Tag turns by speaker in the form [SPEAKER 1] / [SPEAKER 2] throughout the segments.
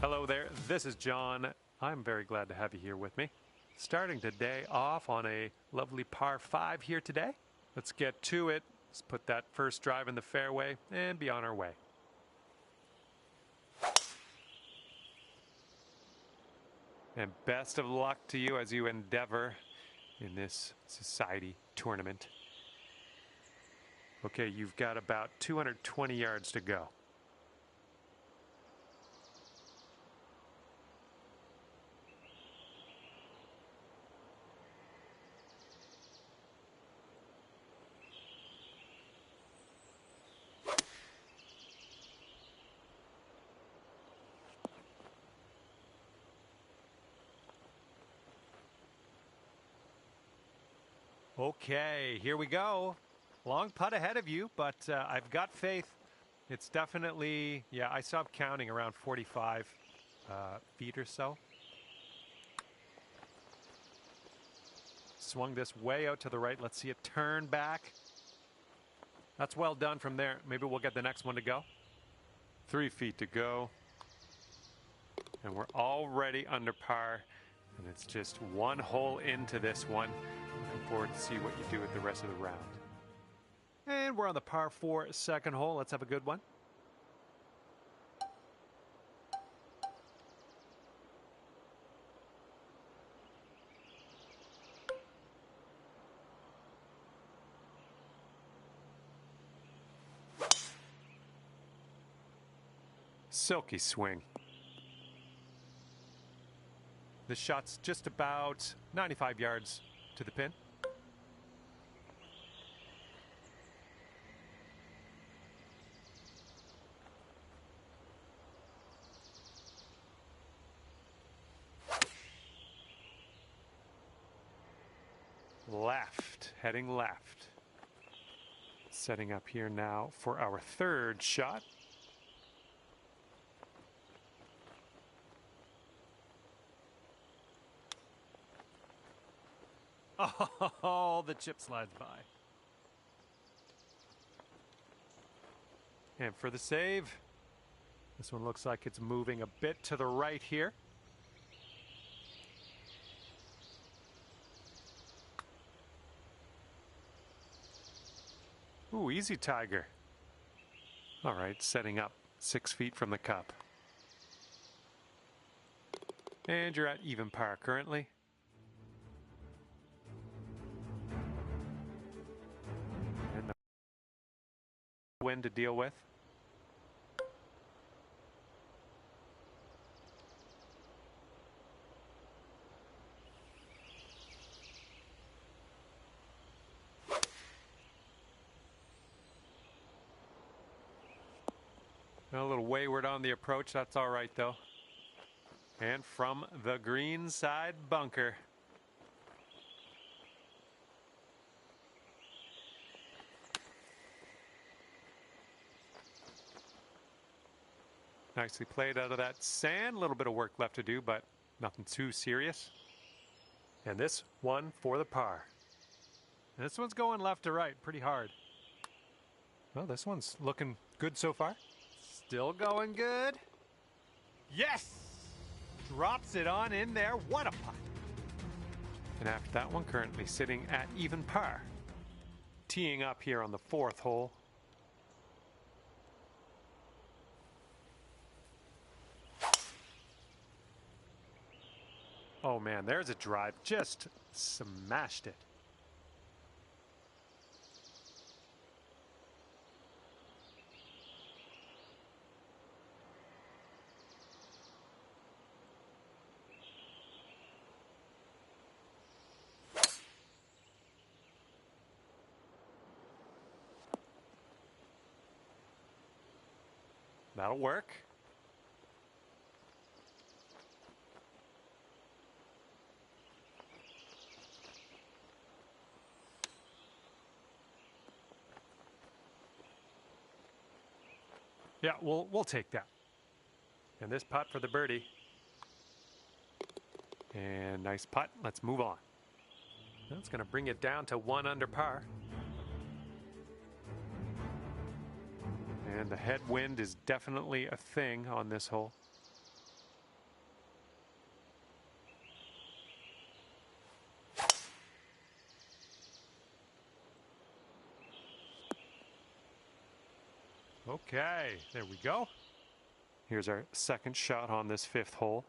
[SPEAKER 1] Hello there, this is John. I'm very glad to have you here with me. Starting today off on a lovely par 5 here today. Let's get to it. Let's put that first drive in the fairway and be on our way. And best of luck to you as you endeavor in this society tournament. Okay, you've got about 220 yards to go. Okay, here we go. Long putt ahead of you, but I've got faith. It's definitely, yeah, I stopped counting around 45 feet or so. Swung this way out to the right. Let's see it turn back. That's well done from there. Maybe we'll get the next one to go. 3 feet to go. And we're already under par. And it's just one hole into this one. Looking forward to see what you do with the rest of the round. And we're on the par 4 second hole. Let's have a good one. Silky swing. The shot's just about 95 yards to the pin. Left, heading left. Setting up here now for our third shot. Oh, the chip slides by. And for the save, this one looks like it's moving a bit to the right here. Ooh, easy Tiger. All right, setting up 6 feet from the cup. And you're at even par currently. And the wind to deal with. A little wayward on the approach, that's all right though. And from the green side bunker. Nicely played out of that sand. A little bit of work left to do, but nothing too serious. And this one for the par. And this one's going left to right pretty hard. Well, this one's looking good so far. Still going good. Yes! Drops it on in there. What a putt. And after that one, currently sitting at even par. Teeing up here on the 4th hole. Oh man, there's a drive. Just smashed it. That'll work. Yeah, we'll take that. And this putt for the birdie. And nice putt. Let's move on. That's going to bring it down to 1 under par. And the headwind is definitely a thing on this hole. Okay, there we go. Here's our second shot on this fifth hole.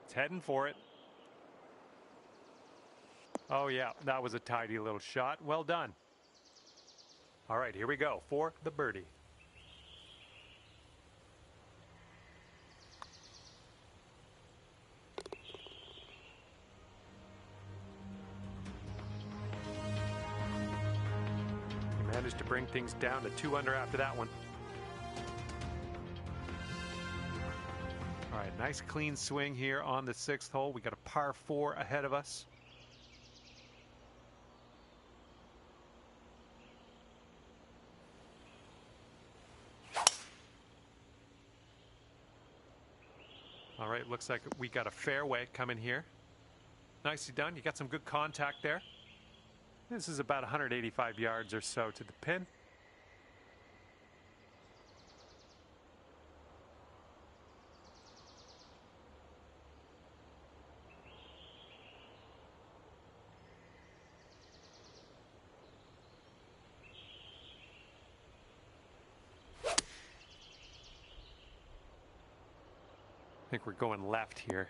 [SPEAKER 1] It's heading for it. Oh yeah, that was a tidy little shot. Well done. All right, here we go for the birdie. He managed to bring things down to 2 under after that one. All right, nice clean swing here on the 6th hole. We got a par 4 ahead of us. All right, looks like we got a fairway coming here. Nicely done. You got some good contact there. This is about 185 yards or so to the pin. I think we're going left here.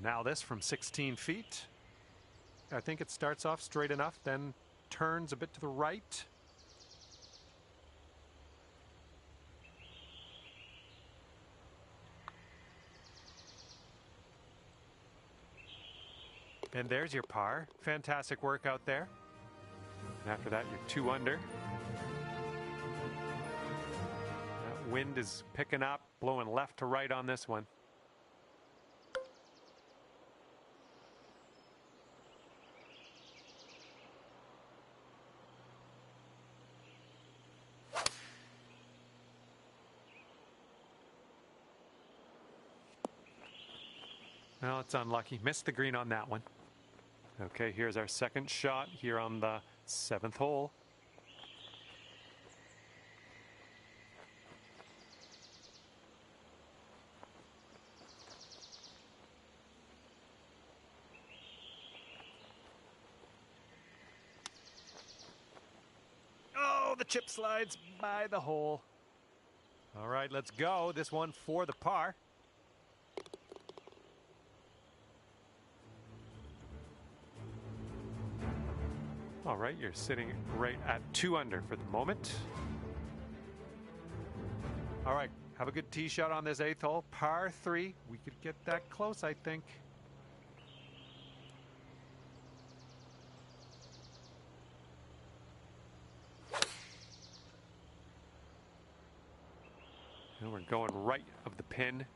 [SPEAKER 1] Now this from 16 feet. I think it starts off straight enough, then turns a bit to the right. And there's your par. Fantastic work out there. And after that, you're 2 under. That wind is picking up, blowing left to right on this one. Well, it's unlucky. Missed the green on that one. Okay, here's our second shot here on the 7th hole. Oh, the chip slides by the hole. All right, let's go. This one for the par. All right, you're sitting right at 2 under for the moment. All right, have a good tee shot on this 8th hole. Par 3. We could get that close, I think. And we're going right of the pin.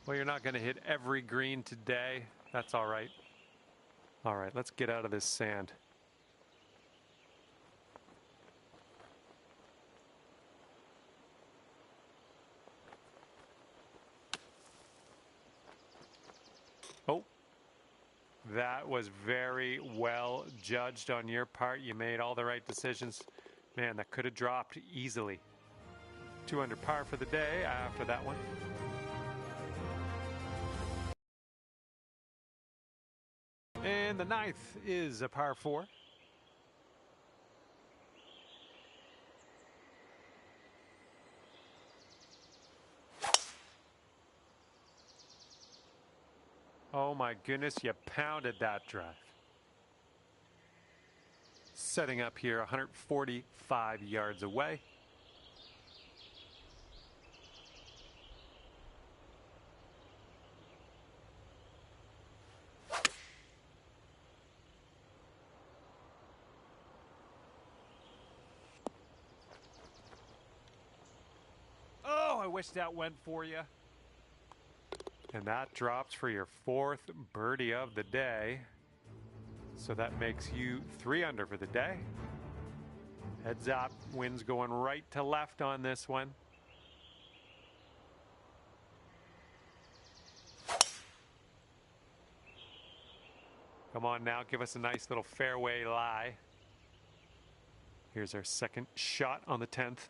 [SPEAKER 1] Well, you're not going to hit every green today. That's all right. All right, let's get out of this sand. Oh, that was very well judged on your part. You made all the right decisions. Man, that could have dropped easily. 2 under par for the day after that one. And the 9th is a par 4. Oh my goodness, you pounded that drive. Setting up here 145 yards away. Oh, I wish that went for you. And that drops for your 4th birdie of the day. So that makes you 3 under for the day. Heads up, wind's going right to left on this one. Come on now, give us a nice little fairway lie. Here's our second shot on the 10th.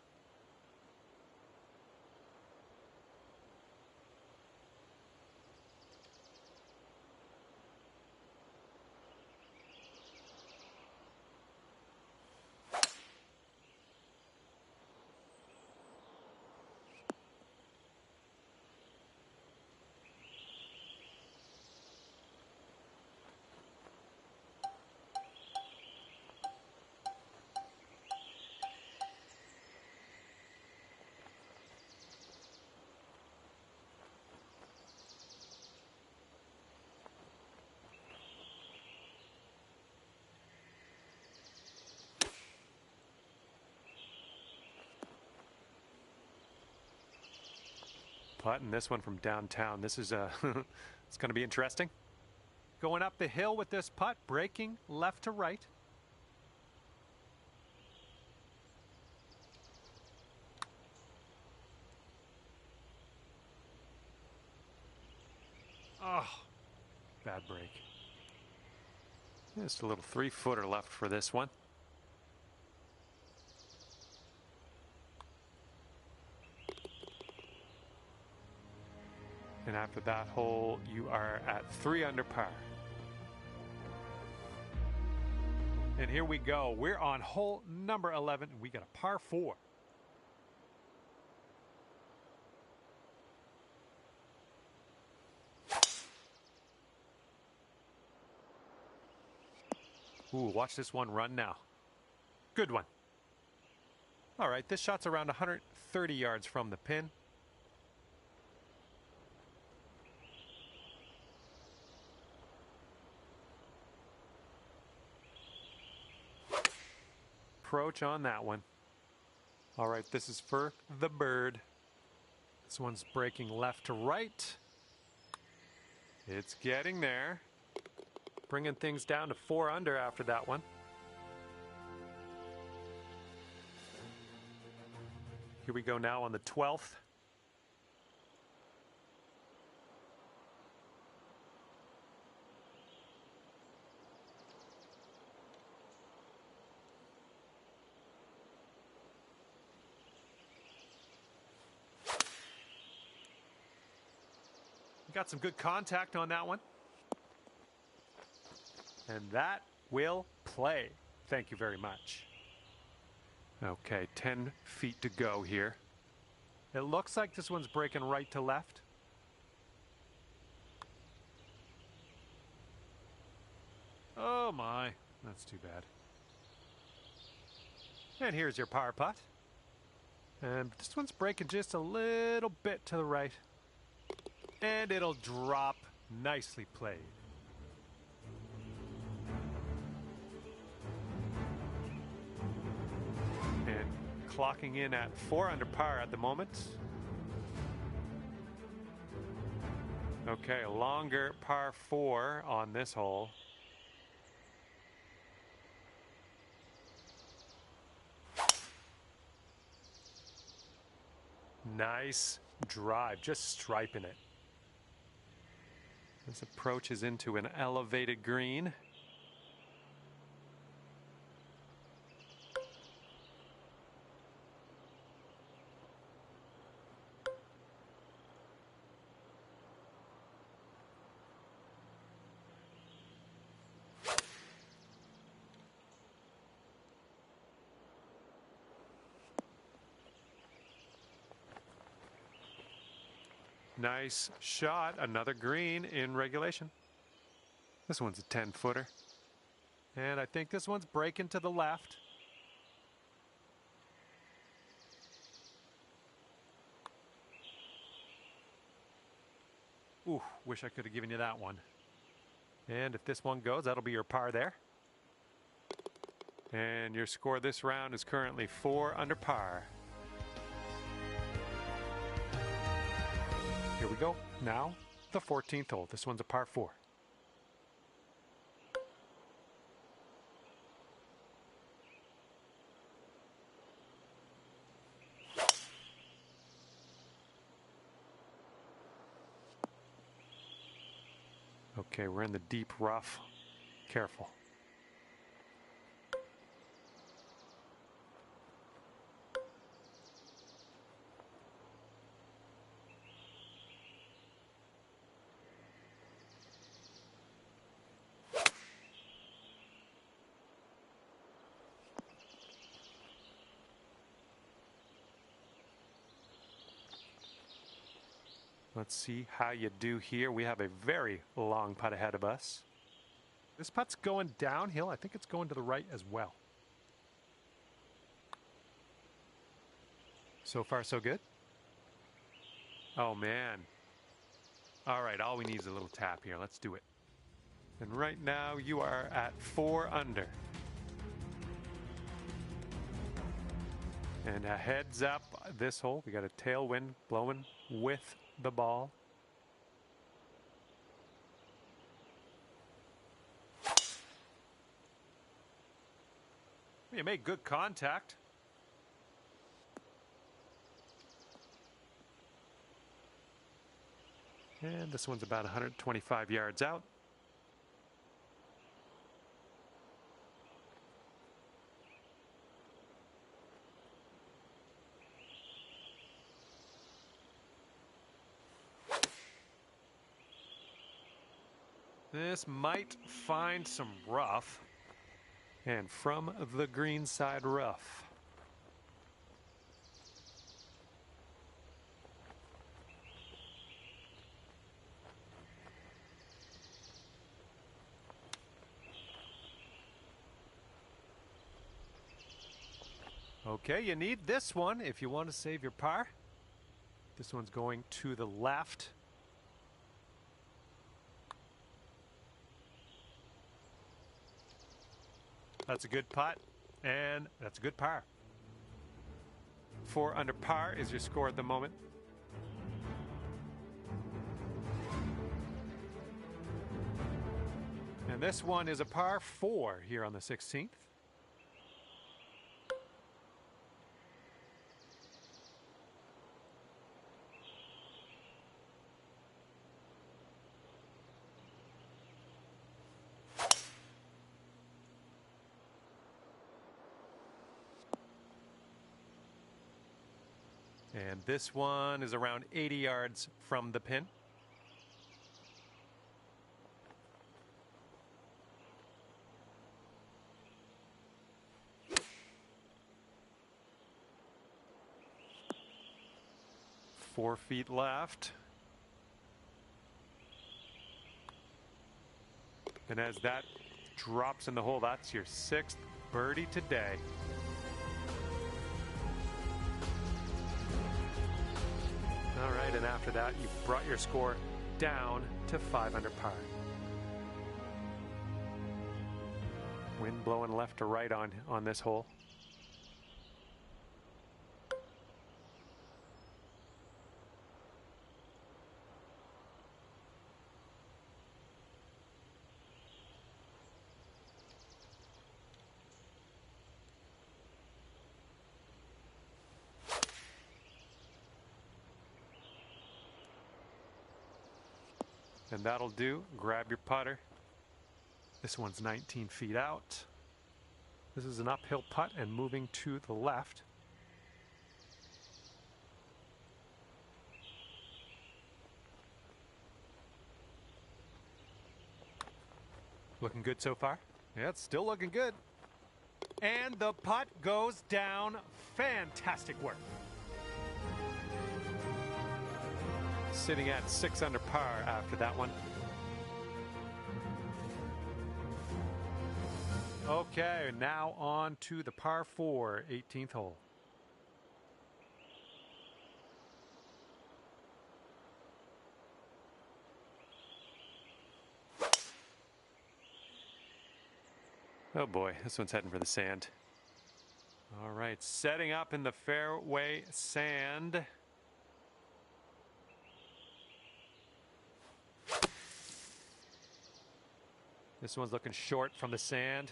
[SPEAKER 1] Putting this one from downtown. This is it's going to be interesting. Going up the hill with this putt, breaking left to right. Oh, bad break. Just a little 3-footer left for this one. And after that hole, you are at 3 under par. And here we go. We're on hole number 11, and we got a par 4. Ooh, watch this one run now. Good one. All right, this shot's around 130 yards from the pin. Approach on that one. All right, this is for the bird. This one's breaking left to right. It's getting there. Bringing things down to 4 under after that one. Here we go now on the 12th. Got some good contact on that one. And that will play. Thank you very much. Okay, 10 feet to go here. It looks like this one's breaking right to left. Oh my, that's too bad. And here's your par putt. And this one's breaking just a little bit to the right. And it'll drop. Nicely played. And clocking in at 4 under par at the moment. Okay, a longer par 4 on this hole. Nice drive, just striping it. This approaches into an elevated green. Nice shot, another green in regulation. This one's a 10-footer. And I think this one's breaking to the left. Ooh, wish I could have given you that one. And if this one goes, that'll be your par there. And your score this round is currently 4 under par. Here we go. Now, the 14th hole. This one's a par 4. Okay, we're in the deep rough careful. Let's see how you do here. We have a very long putt ahead of us. This putt's going downhill. I think it's going to the right as well. So far, so good. Oh, man. All right, all we need is a little tap here. Let's do it. And right now, you are at 4 under. And a heads up this hole. We got a tailwind blowing with the ball. You made good contact. And this one's about 125 yards out. This might find some rough. And from the green side rough. Okay, you need this one if you want to save your par. This one's going to the left. That's a good putt, and that's a good par. 4 under par is your score at the moment. And this one is a par 4 here on the 16th. And this one is around 80 yards from the pin. Four feet left. And as that drops in the hole, that's your 6th birdie today. All right, and after that, you brought your score down to 5 under par. Wind blowing left to right on this hole. And that'll do. Grab your putter. This one's 19 feet out. This is an uphill putt and moving to the left. Looking good so far? Yeah, it's still looking good. And the putt goes down. Fantastic work. Sitting at 6 under par after that one. Okay, now on to the par 4, 18th hole. Oh boy, this one's heading for the sand. All right, setting up in the fairway sand. This one's looking short from the sand.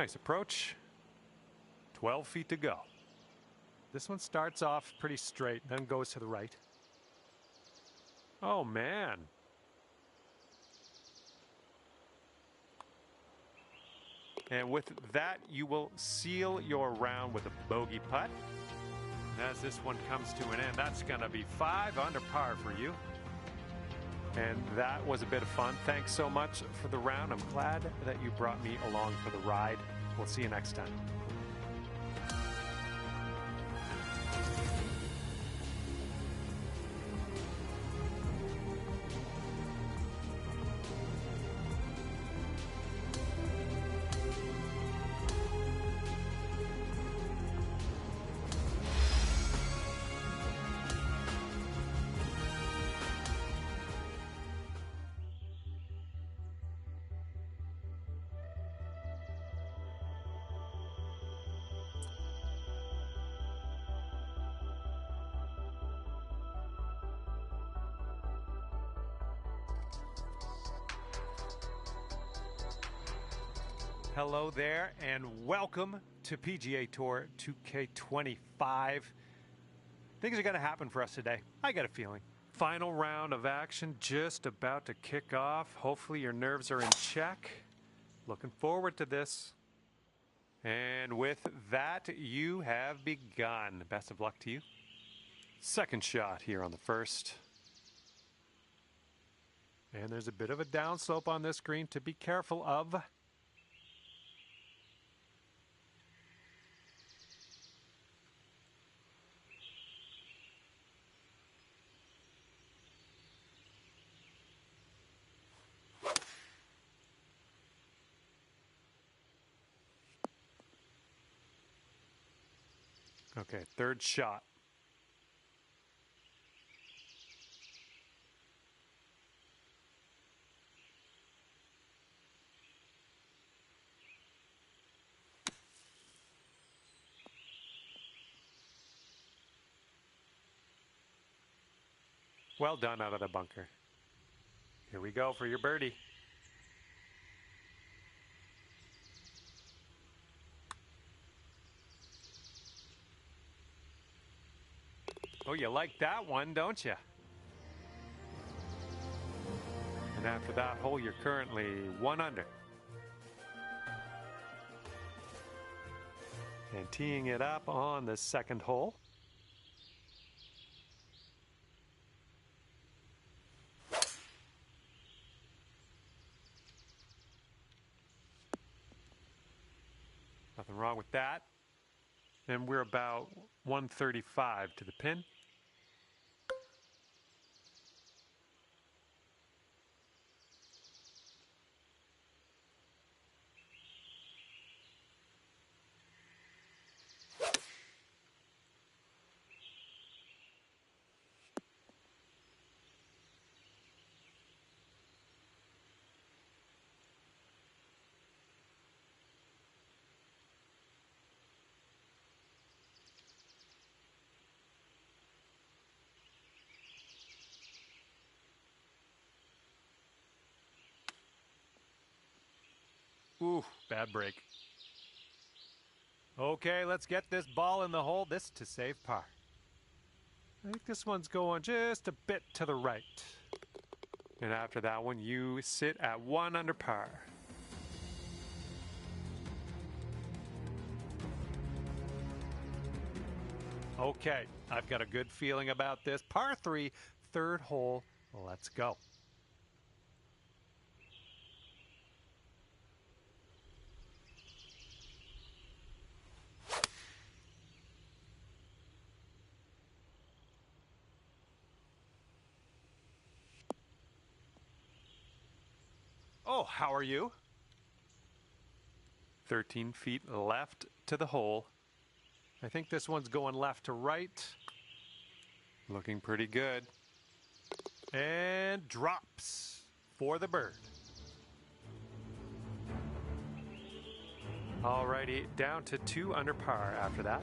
[SPEAKER 1] Nice approach. 12 feet to go. This one starts off pretty straight, then goes to the right. Oh, man. And with that, you will seal your round with a bogey putt. And as this one comes to an end, that's going to be 5 under par for you. And that was a bit of fun. Thanks so much for the round. I'm glad that you brought me along for the ride. We'll see you next time. Hello there and welcome to PGA Tour 2K25. Things are going to happen for us today. I got a feeling. Final round of action just about to kick off. Hopefully your nerves are in check. Looking forward to this. And with that, you have begun. Best of luck to you. Second shot here on the first. And there's a bit of a downslope on this green to be careful of. Okay, third shot. Well done out of the bunker. Here we go for your birdie. Oh, you like that one, don't you? And after that hole, you're currently 1 under. And teeing it up on the second hole. Nothing wrong with that. And we're about 135 to the pin. Ooh, bad break. Okay, let's get this ball in the hole. This to save par. I think this one's going just a bit to the right. And after that one, you sit at 1 under par. Okay, I've got a good feeling about this. Par 3, third hole. Let's go. Oh, how are you? 13 feet left to the hole. I think this one's going left to right. Looking pretty good. And drops for the bird. Alrighty, down to 2 under par after that.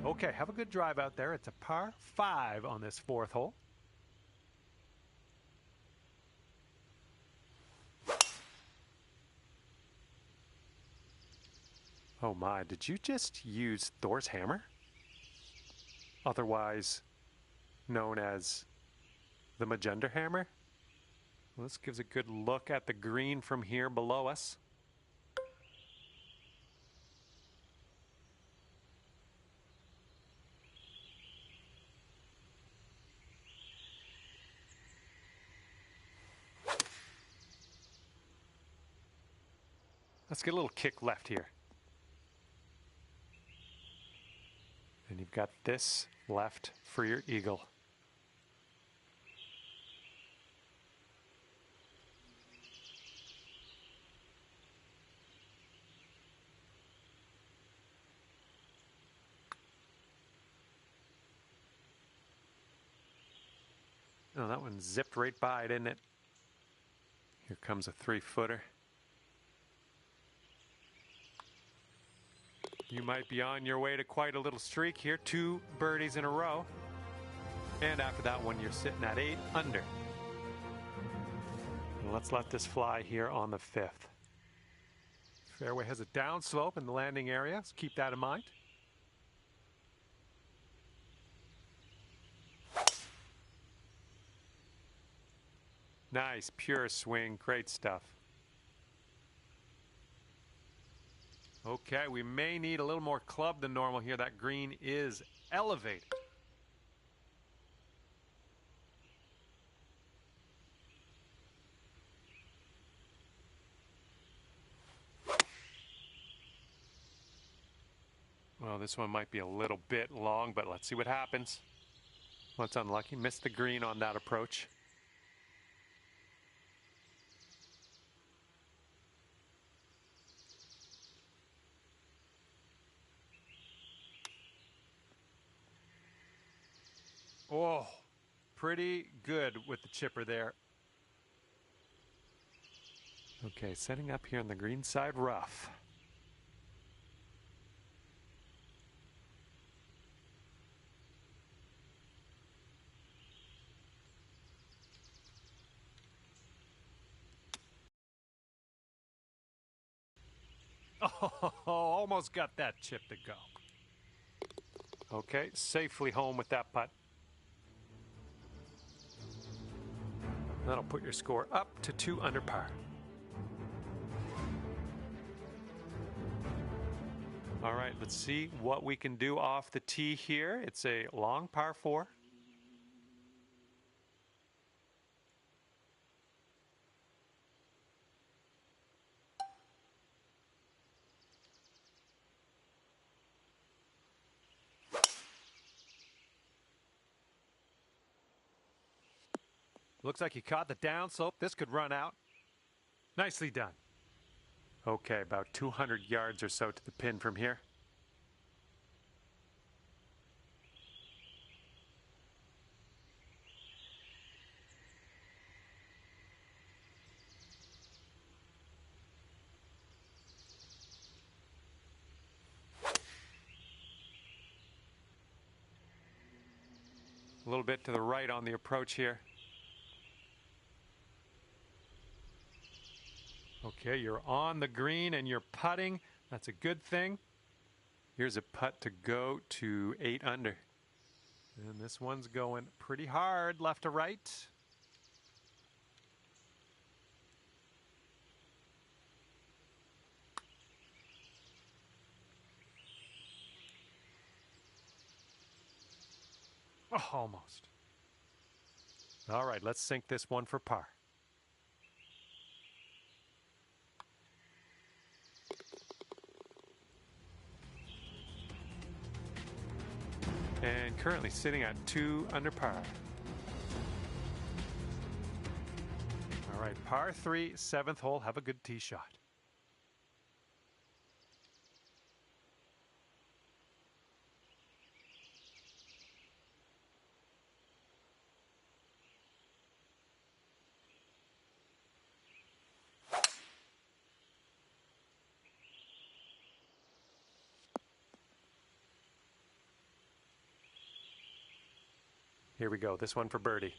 [SPEAKER 1] Okay, have a good drive out there. It's a par 5 on this fourth hole. Oh my, did you just use Thor's hammer? Otherwise known as the Magender hammer? Well, this gives a good look at the green from here below us. Let's get a little kick left here. And you've got this left for your eagle. Oh, that one zipped right by, didn't it? Here comes a 3-footer. You might be on your way to quite a little streak here. 2 birdies in a row. And after that one, you're sitting at 8 under. And let's let this fly here on the 5th. Fairway has a downslope in the landing area, so keep that in mind. Nice, pure swing, great stuff. Okay, we may need a little more club than normal here. That green is elevated. Well, this one might be a little bit long, but let's see what happens. Well, it's unlucky. Missed the green on that approach. Oh, pretty good with the chipper there. Okay, setting up here on the green side rough. Oh, almost got that chip to go. Okay, safely home with that putt. That'll put your score up to 2 under par. All right, let's see what we can do off the tee here. It's a long par 4. Looks like you caught the downslope. This could run out. Nicely done. Okay, about 200 yards or so to the pin from here. A little bit to the right on the approach here. Okay, you're on the green and you're putting. That's a good thing. Here's a putt to go to 8 under. And this one's going pretty hard left to right. Oh, almost. All right, let's sink this one for par. And currently sitting at 2 under par. All right, par 3, 7th hole. Have a good tee shot. Here we go. This one for birdie.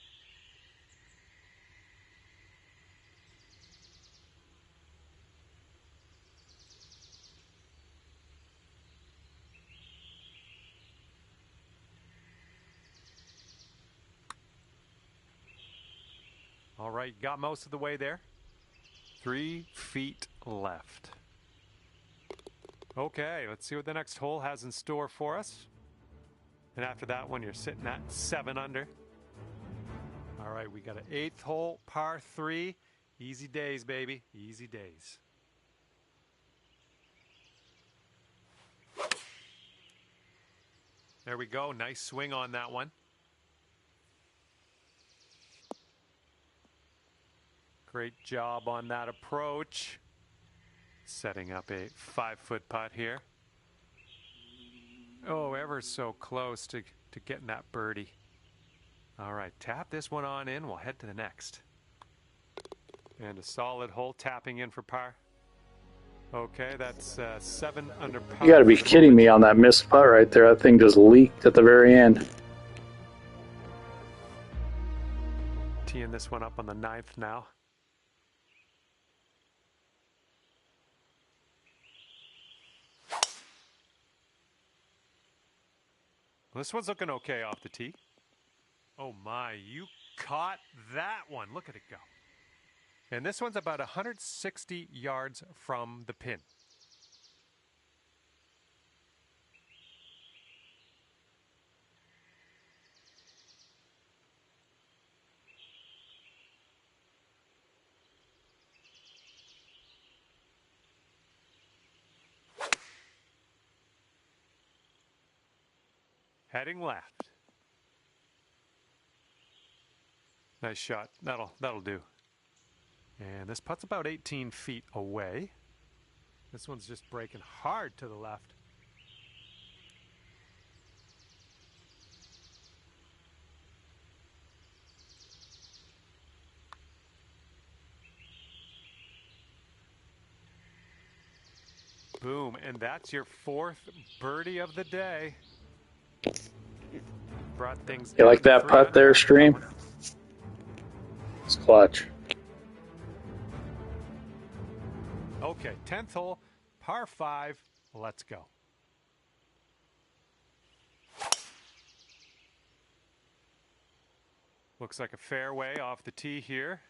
[SPEAKER 1] All right, got most of the way there. 3 feet left. Okay, let's see what the next hole has in store for us. And after that one, you're sitting at 7 under. All right, we got an 8th hole, par 3. Easy days, baby. Easy days. There we go. Nice swing on that one. Great job on that approach. Setting up a 5-foot putt here. Oh, ever so close to getting that birdie. All right, tap this one on in. We'll head to the next. And a solid hole tapping in for par. Okay, that's 7 under par.
[SPEAKER 2] You got to be kidding me on that missed putt right there. That thing just leaked at the very end.
[SPEAKER 1] Teeing this one up on the 9th now. This one's looking okay off the tee. Oh my, you caught that one. Look at it go. And this one's about 160 yards from the pin. Heading left. Nice shot. That'll do. And this putt's about 18 feet away. This one's just breaking hard to the left. Boom, and that's your 4th birdie of the day. Brought things.
[SPEAKER 2] You like that putt there, Stream? It's clutch.
[SPEAKER 1] Okay, 10th hole, par 5. Let's go. Looks like a fairway off the tee here.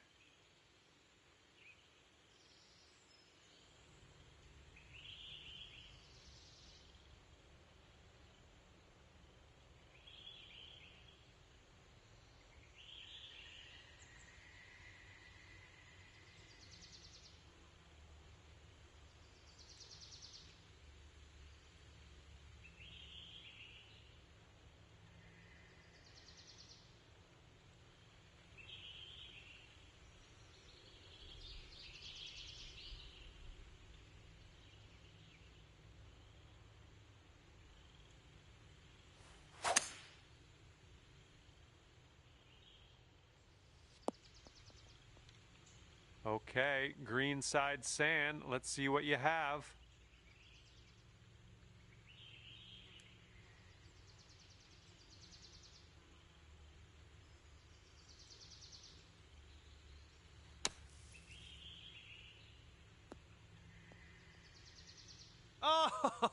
[SPEAKER 1] Okay, greenside sand. Let's see what you have.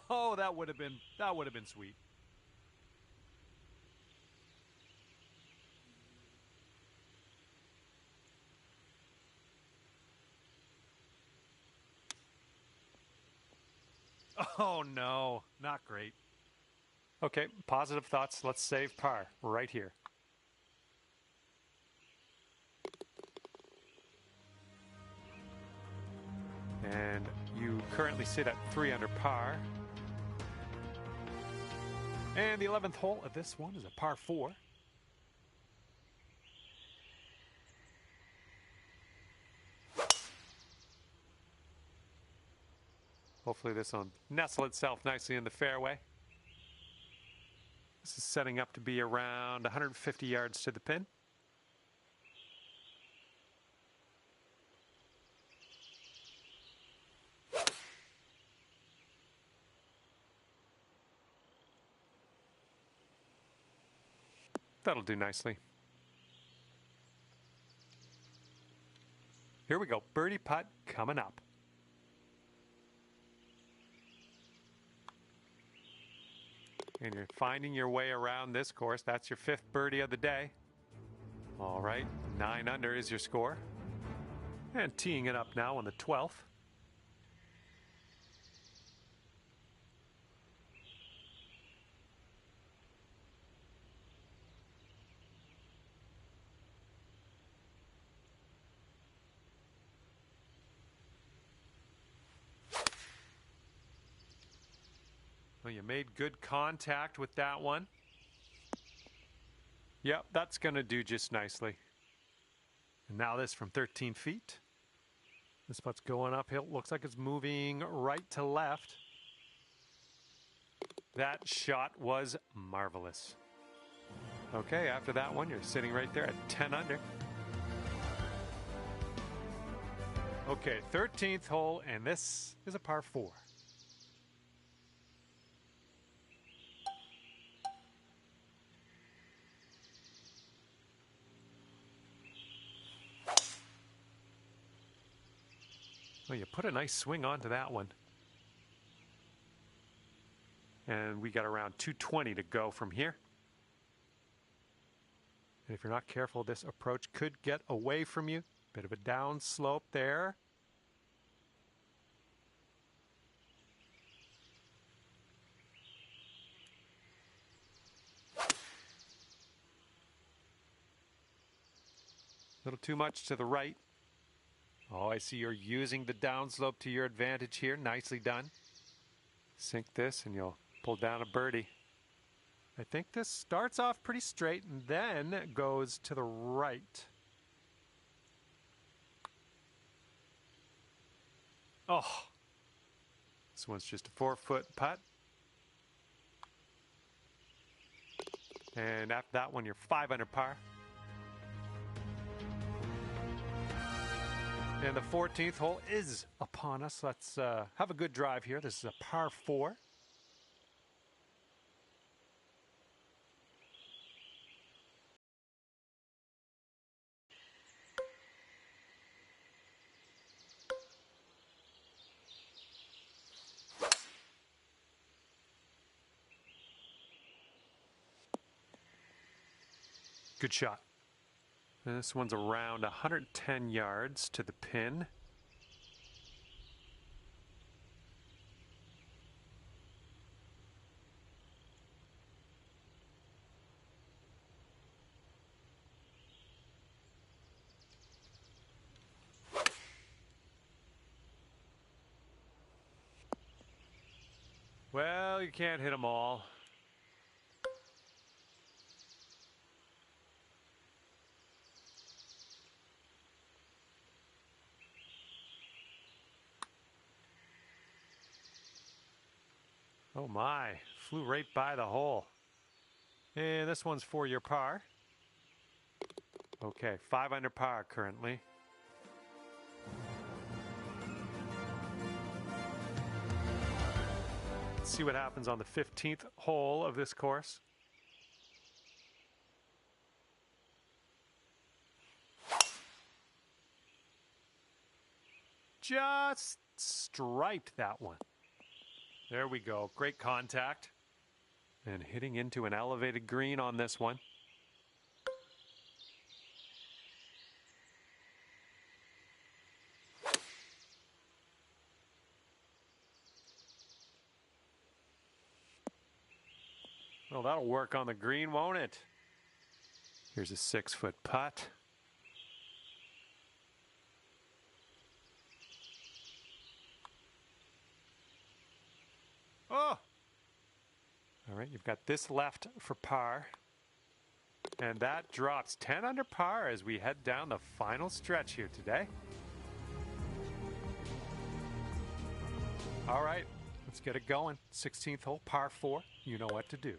[SPEAKER 1] Oh, that would have been sweet. Oh no, not great. Okay, positive thoughts. Let's save par right here. And you currently sit at 3 under par. And the 11th hole of this one is a par 4. Hopefully this will nestle itself nicely in the fairway. This is setting up to be around 150 yards to the pin. That'll do nicely. Here we go. Birdie putt coming up. And you're finding your way around this course. That's your 5th birdie of the day. All right. 9 under is your score. And teeing it up now on the 12th. Well, you made good contact with that one. Yep, that's going to do just nicely. And now this from 13 feet. This putt's going uphill. Looks like it's moving right to left. That shot was marvelous. Okay, after that one, you're sitting right there at 10 under. Okay, 13th hole, and this is a par 4. Well, you put a nice swing onto that one. And we got around 220 to go from here. And if you're not careful, this approach could get away from you. Bit of a down slope there. A little too much to the right. Oh, I see you're using the downslope to your advantage here. Nicely done. Sink this and you'll pull down a birdie. I think this starts off pretty straight and then goes to the right. Oh, this one's just a 4-foot putt. And after that one, you're 5 under par. And the 14th hole is upon us. Let's have a good drive here. This is a par 4. Good shot. And this one's around 110 yards to the pin. Well, you can't hit them all. Oh my, flew right by the hole. And this one's for your par. Okay, 5 under par currently. Let's see what happens on the 15th hole of this course. Just striped that one. There we go. Great contact. And hitting into an elevated green on this one. Well, that'll work on the green, won't it? Here's a 6-foot putt. Oh! All right, you've got this left for par. And that drops 10 under par as we head down the final stretch here today. All right, let's get it going. 16th hole, par 4. You know what to do.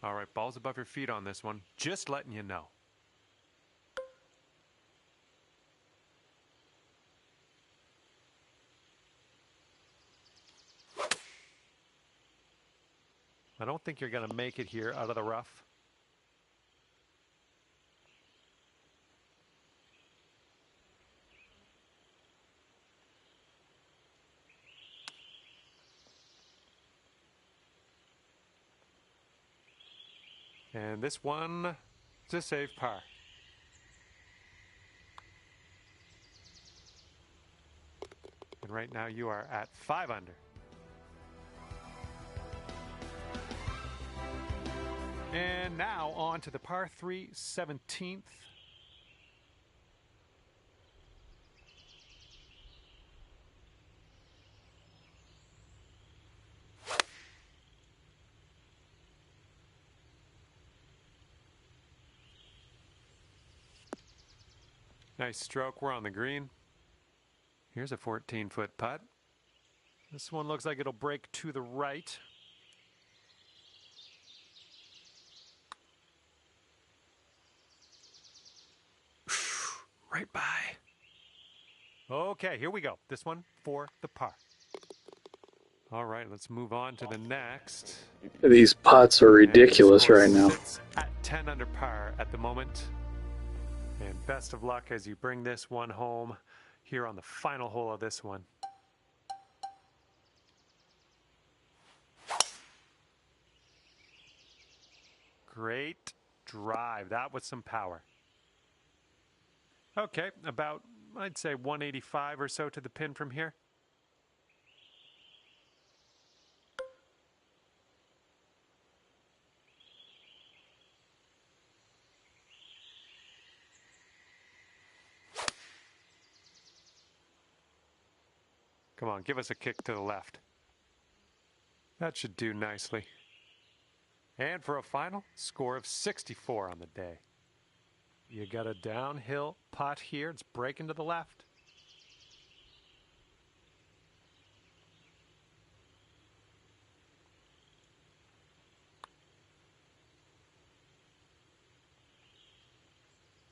[SPEAKER 1] All right, balls above your feet on this one. Just letting you know. I don't think you're going to make it here out of the rough. And this one is a safe par. And right now you are at 5 under. And now on to the par 3 17th. Nice stroke. We're on the green. Here's a 14-foot putt. This one looks like it'll break to the right. Right by. Okay, here we go. This one for the par. All right, let's move on to the next.
[SPEAKER 2] These putts are ridiculous right now.
[SPEAKER 1] Sits at 10 under par at the moment. And best of luck as you bring this one home here on the final hole of this one. Great drive. That was some power. Okay, about, I'd say 185 or so to the pin from here. Come on, give us a kick to the left. That should do nicely. And for a final score of 64 on the day. You got a downhill putt here. It's breaking to the left.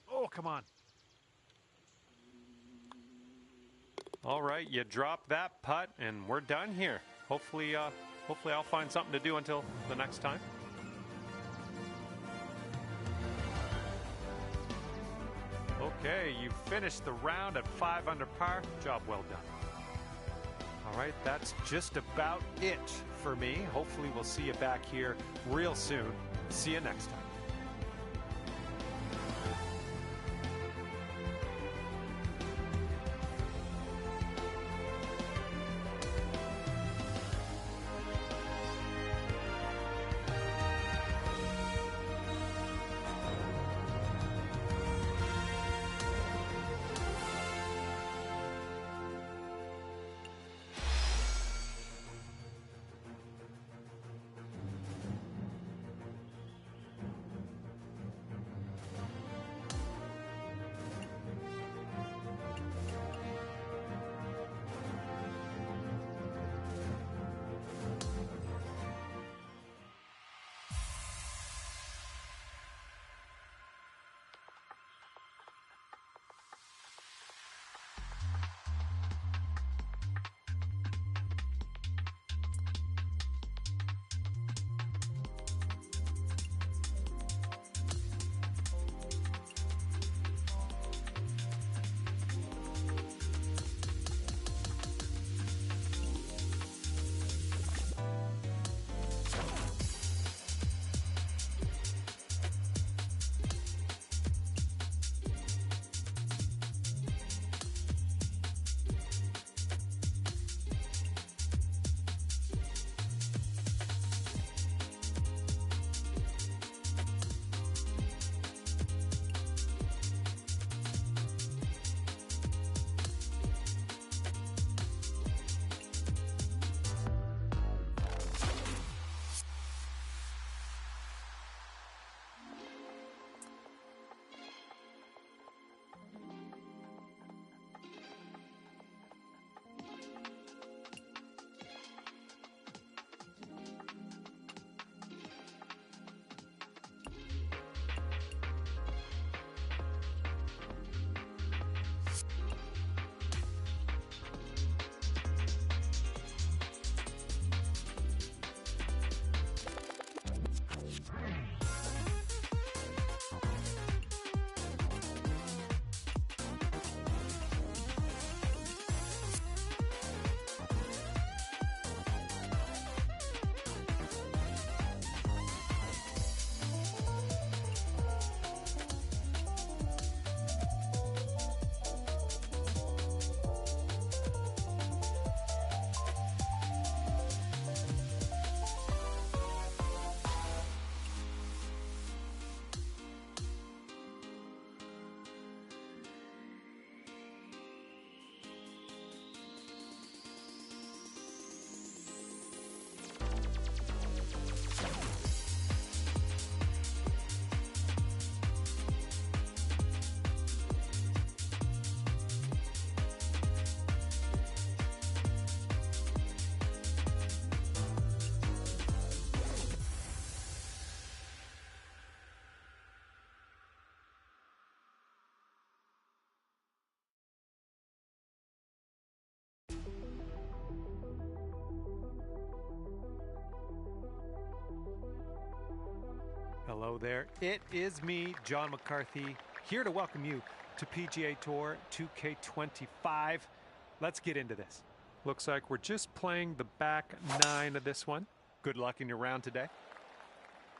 [SPEAKER 1] Oh, come on. All right, you drop that putt, and we're done here. Hopefully I'll find something to do until the next time. Okay, you finished the round at 5 under par. Job well done. All right, that's just about it for me. Hopefully we'll see you back here real soon. See you next time. Hello there. It is me, John McCarthy, here to welcome you to PGA Tour 2K25. Let's get into this. Looks like we're just playing the back nine of this one. Good luck in your round today.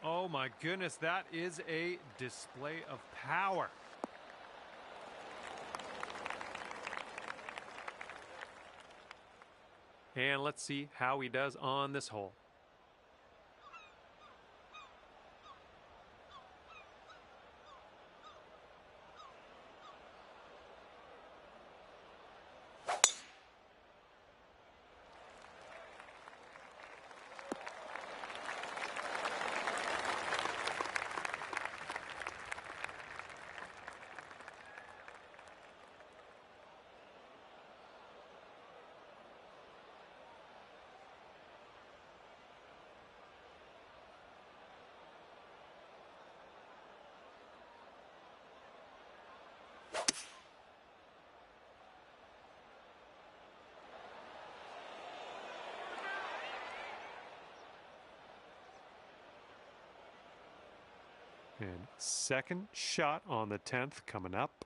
[SPEAKER 1] Oh my goodness, that is a display of power. And let's see how he does on this hole. And second shot on the 10th coming up.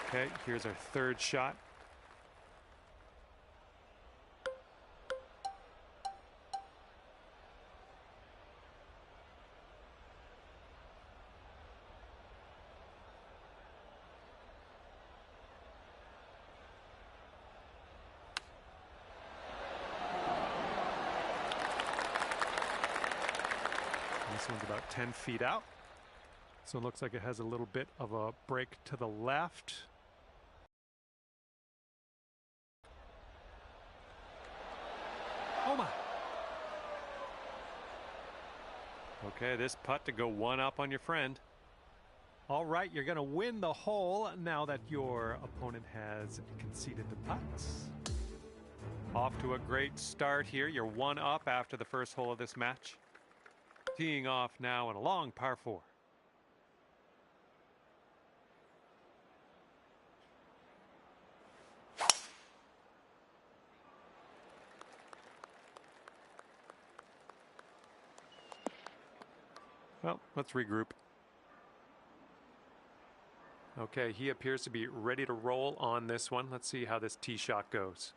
[SPEAKER 1] Okay, here's our third shot. This one's about 10 feet out. So it looks like it has a little bit of a break to the left. Oh my. Okay, this putt to go one up on your friend. All right, you're going to win the hole now that your opponent has conceded the putts. Off to a great start here. You're one up after the first hole of this match. Teeing off now in a long par 4. Well, let's regroup. Okay, he appears to be ready to roll on this one. Let's see how this tee shot goes.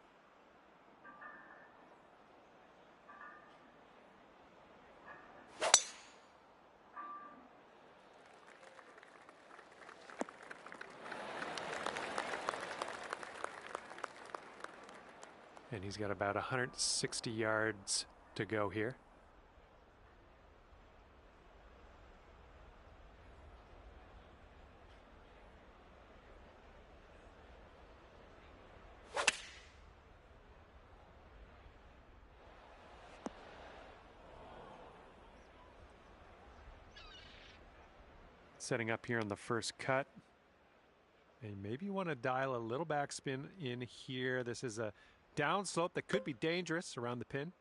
[SPEAKER 1] And he's got about 160 yards to go here. Setting up here on the first cut. And maybe you want to dial a little backspin in here. This is a downslope that could be dangerous around the pin.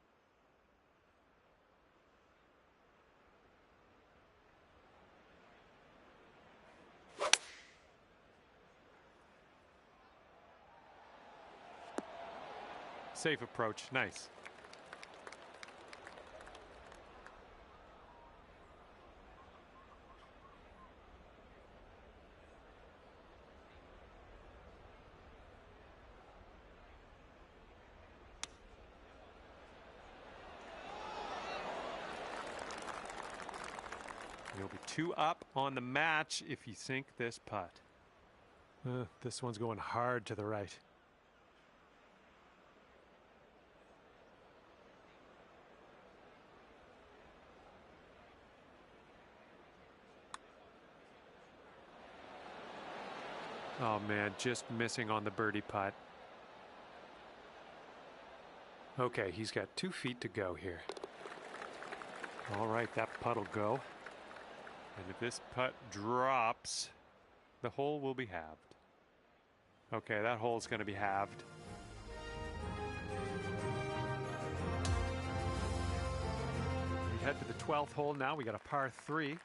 [SPEAKER 1] Safe approach, nice. You'll be 2 up on the match if you sink this putt. This one's going hard to the right. Oh man, just missing on the birdie putt. Okay, he's got 2 feet to go here. All right, that putt'll go. And if this putt drops, the hole will be halved. Okay, that hole's going to be halved. We head to the 12th hole now. We got a par 3.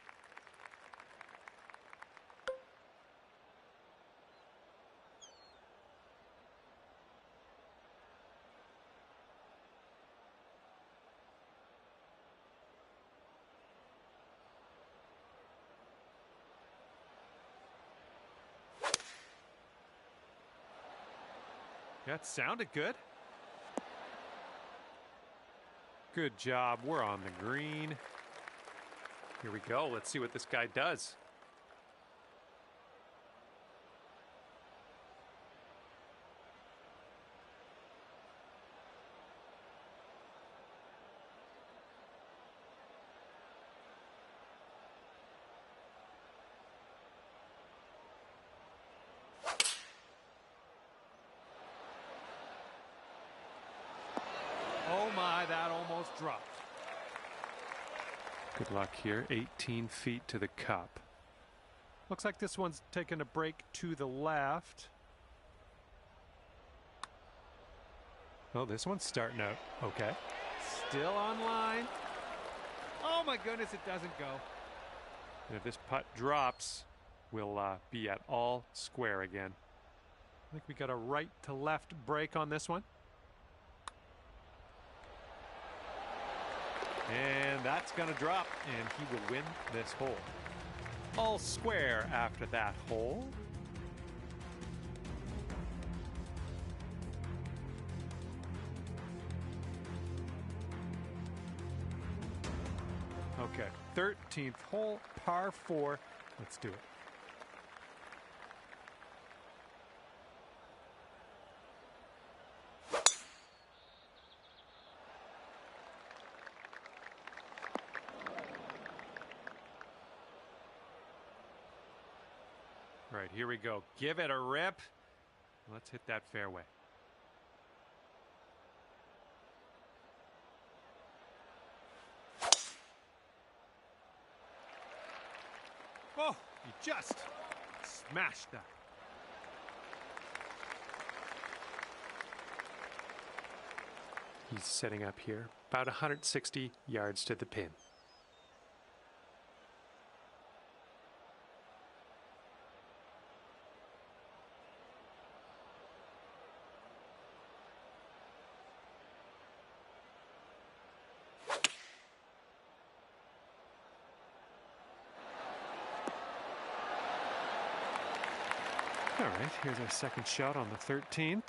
[SPEAKER 1] Yeah, it sounded good. Good job. We're on the green. Here we go. Let's see what this guy does. Oh my, that almost dropped. Good luck here. 18 feet to the cup. Looks like this one's taking a break to the left. Oh, this one's starting out okay. Still on line. Oh my goodness, it doesn't go. And if this putt drops, we'll be at all square again. I think we got a right to left break on this one. And that's going to drop, and he will win this hole. All square after that hole. Okay, 13th hole, par 4. Let's do it. All right, here we go. Give it a rip. Let's hit that fairway. Oh, he just smashed that. He's setting up here, about 160 yards to the pin. All right, here's our second shot on the 13th.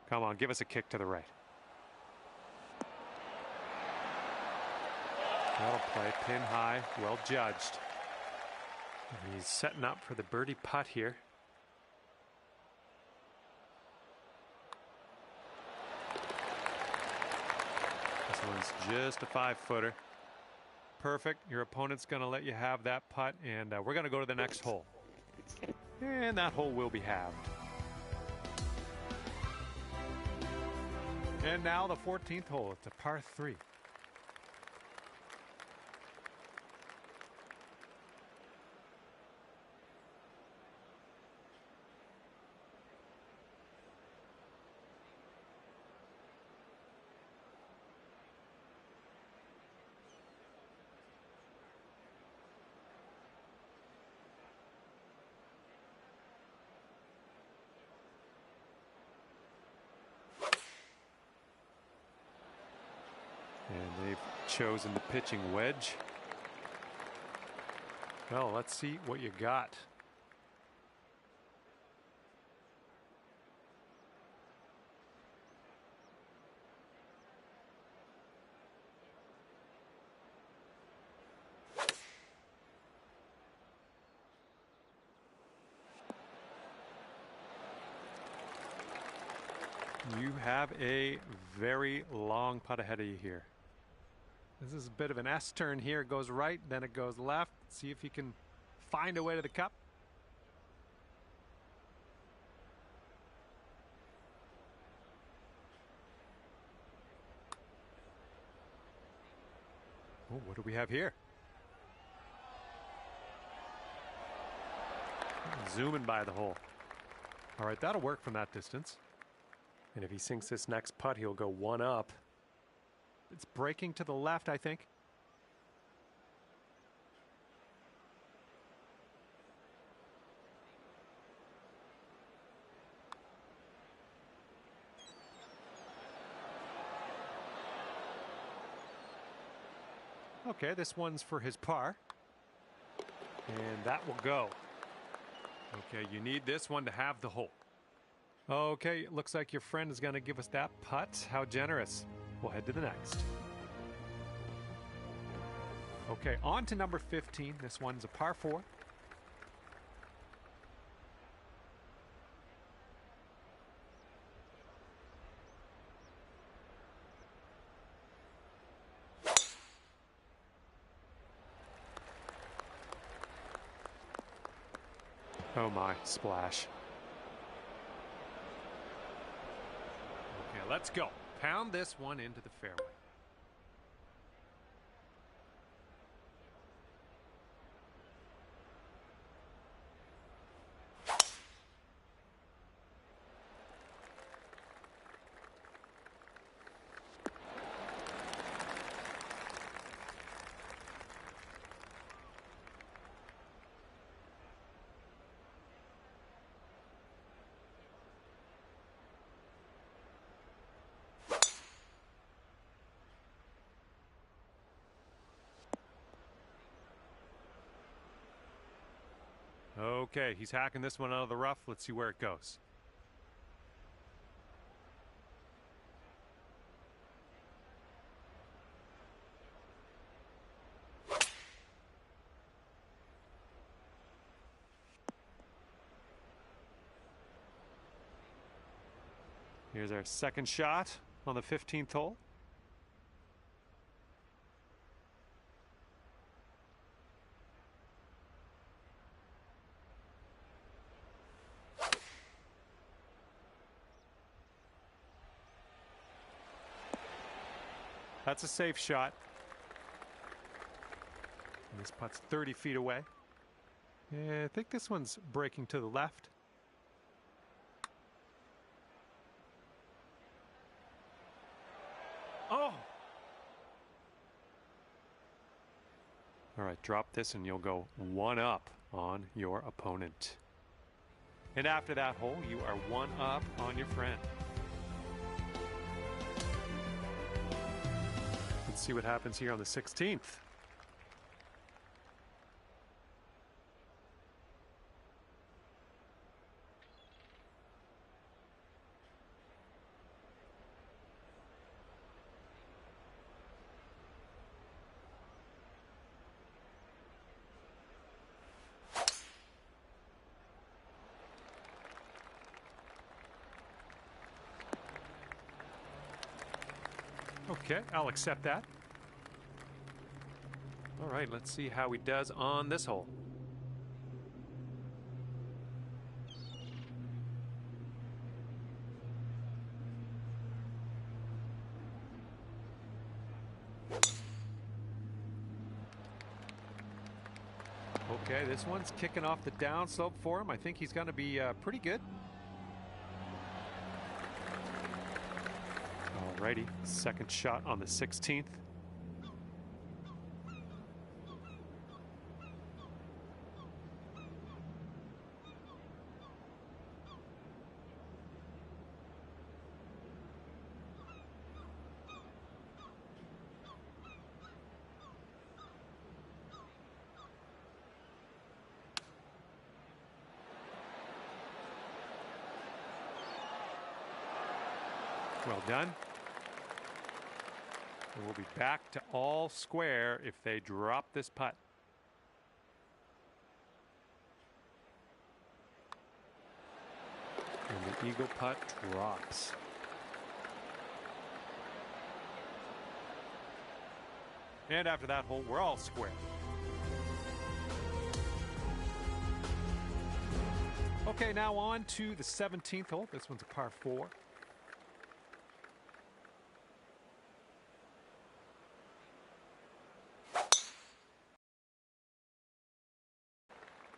[SPEAKER 1] Come on, give us a kick to the right. That'll play pin high, well judged. And he's setting up for the birdie putt here. This one's just a 5-footer. Perfect. Your opponent's going to let you have that putt, and we're going to go to the next hole. And that hole will be halved. And now the 14th hole. It's a par 3. And they've chosen the pitching wedge. Well, let's see what you got. You have a very long putt ahead of you here. This is a bit of an S turn here. It goes right, then it goes left. See if you can find a way to the cup. Oh, what do we have here? Zooming by the hole. All right, that'll work from that distance. And if he sinks this next putt, he'll go one up. It's breaking to the left, I think. Okay, this one's for his par. And that will go. Okay, you need this one to have the hole. Okay, it looks like your friend is going to give us that putt. How generous. We'll head to the next. Okay, on to number 15. This one's a par 4. Oh my, splash. Okay, let's go. Pound this one into the fairway. Okay, he's hacking this one out of the rough. Let's see where it goes. Here's our second shot on the 15th hole. That's a safe shot. And this putt's 30 feet away. Yeah, I think this one's breaking to the left. Oh! All right, drop this and you'll go one up on your opponent. And after that hole, you are one up on your friend. Let's see what happens here on the 16th. Okay, I'll accept that. All right, let's see how he does on this hole. Okay, this one's kicking off the downslope for him. I think he's going to be pretty good. Alrighty, second shot on the 16th. Well done. And we'll be back to all square if they drop this putt. And the eagle putt drops. And after that hole, we're all square. Okay, now on to the 17th hole. This one's a par 4.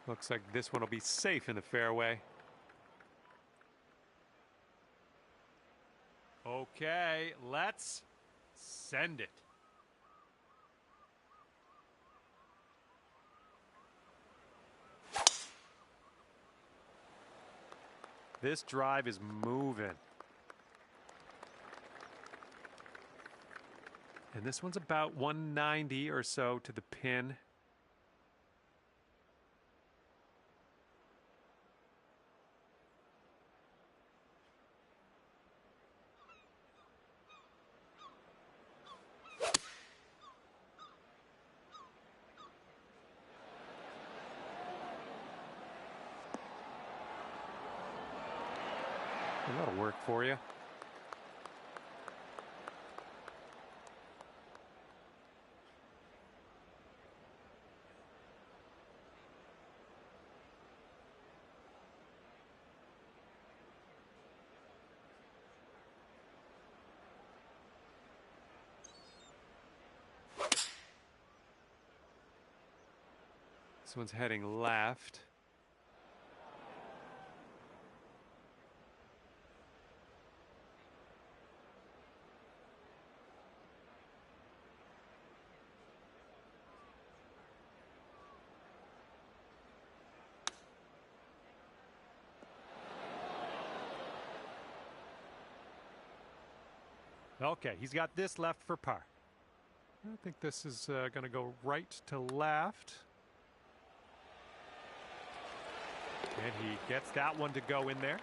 [SPEAKER 1] Looks like this one will be safe in the fairway. Okay, let's send it. This drive is moving. And this one's about 190 or so to the pin. And that'll work for you. This one's heading left. Okay, he's got this left for par. I think this is going to go right to left. And he gets that one to go in there.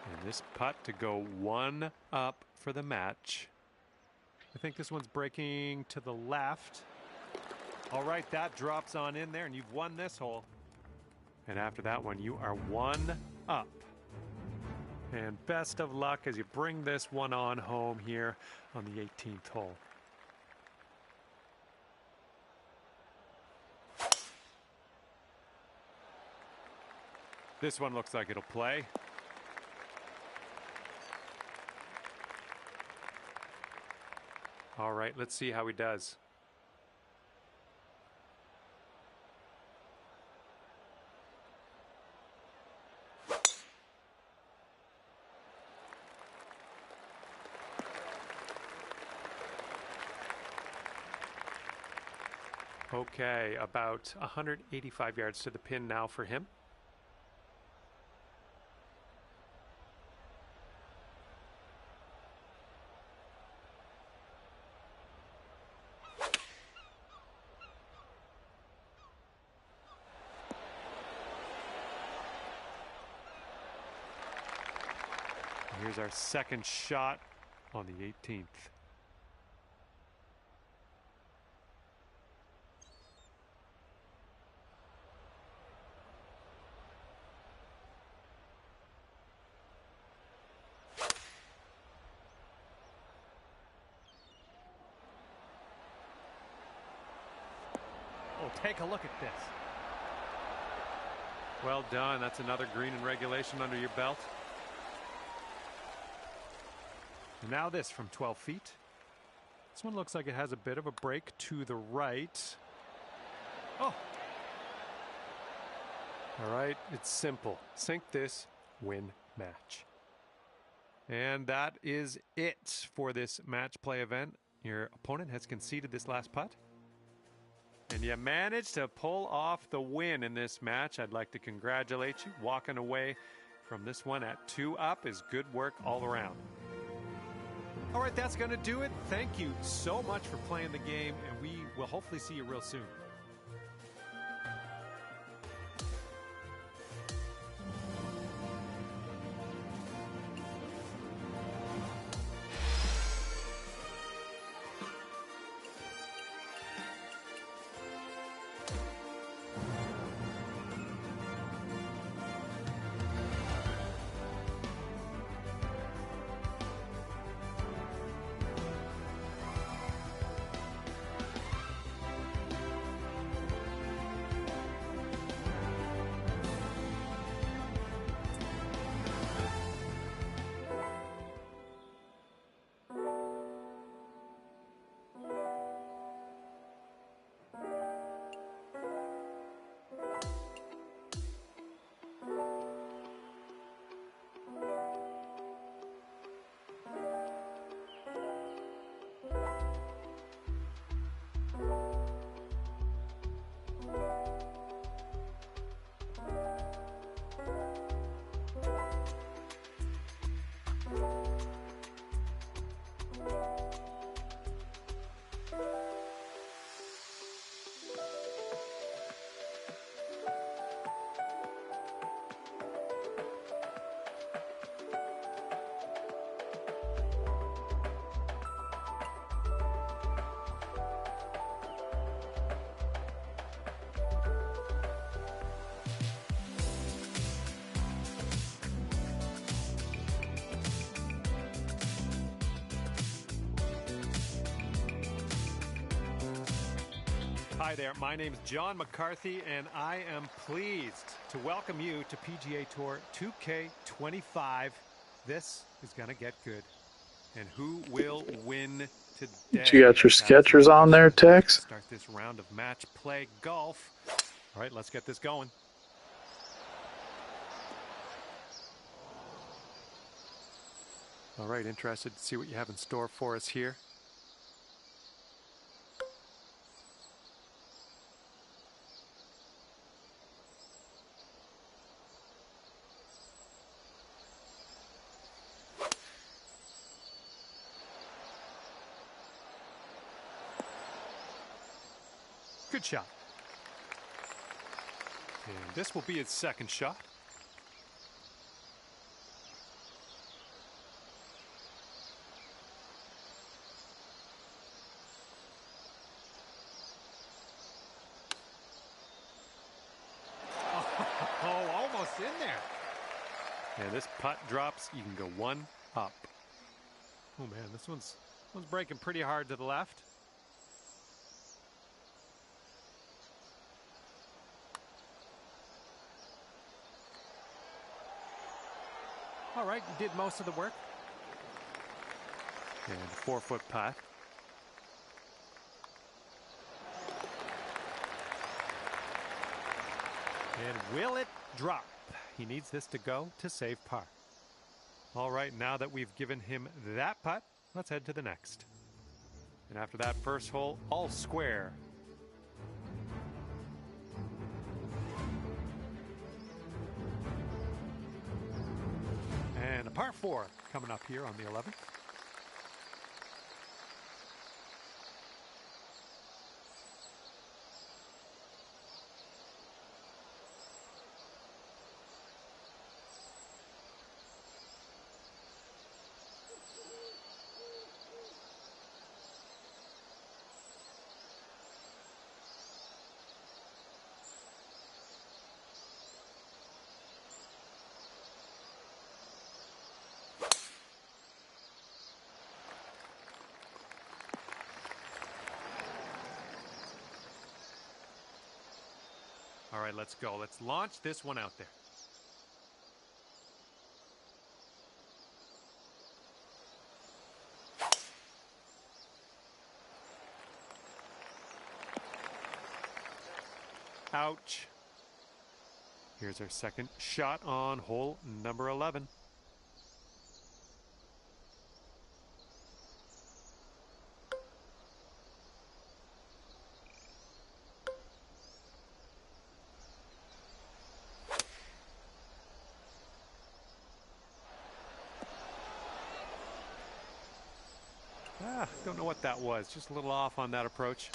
[SPEAKER 1] And this putt to go 1 up for the match. I think this one's breaking to the left. All right, that drops on in there, and you've won this hole. And after that one, you are 1 up. And best of luck as you bring this one on home here on the 18th hole. This one looks like it'll play. All right, let's see how he does. Okay, about 185 yards to the pin now for him. Here's our second shot on the 18th. Oh, take a look at this. Well done. That's another green in regulation under your belt. Now this from 12 feet. This one looks like it has a bit of a break to the right. Oh. All right, it's simple. Sink this, win match. And that is it for this match play event. Your opponent has conceded this last putt. And you managed to pull off the win in this match. I'd like to congratulate you. Walking away from this one at 2 up is good work all around. All right, that's going to do it. Thank you so much for playing the game, and we will hopefully see you real soon. Hi there, my name's John McCarthy, and I am pleased to welcome you to PGA Tour 2K25. This is going to get good. And who will win today?
[SPEAKER 2] You got your Skechers on there, Tex?
[SPEAKER 1] Start this round of match play golf. All right, let's get this going. All right, interested to see what you have in store for us here. Good shot. And this will be his second shot. Oh, almost in there. And this putt drops. You can go one up. Oh man, this one's breaking pretty hard to the left. All right, you did most of the work. And 4-foot putt. And will it drop? He needs this to go to save par. All right, now that we've given him that putt, let's head to the next. And after that first hole, all square. And a par 4 coming up here on the 11th. All right, let's go. Let's launch this one out there. Ouch. Here's our second shot on hole number 11. Don't know what that was. Just a little off on that approach.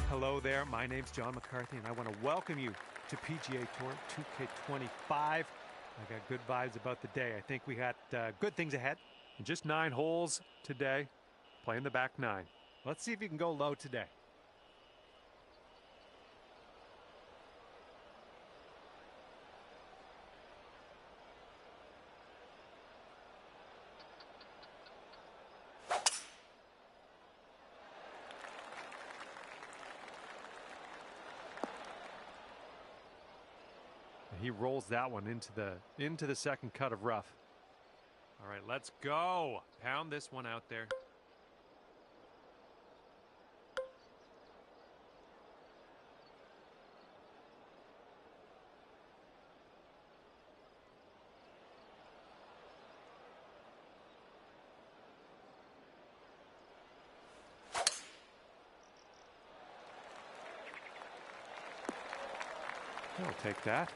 [SPEAKER 1] Hello there, my name's John McCarthy, and I want to welcome you to PGA Tour 2K25. I got good vibes about the day. I think we got good things ahead. And just 9 holes today, playing the back 9. Let's see if you can go low today. he rolls that one into the second cut of rough. All right, let's go. Pound this one out there. I'll take that.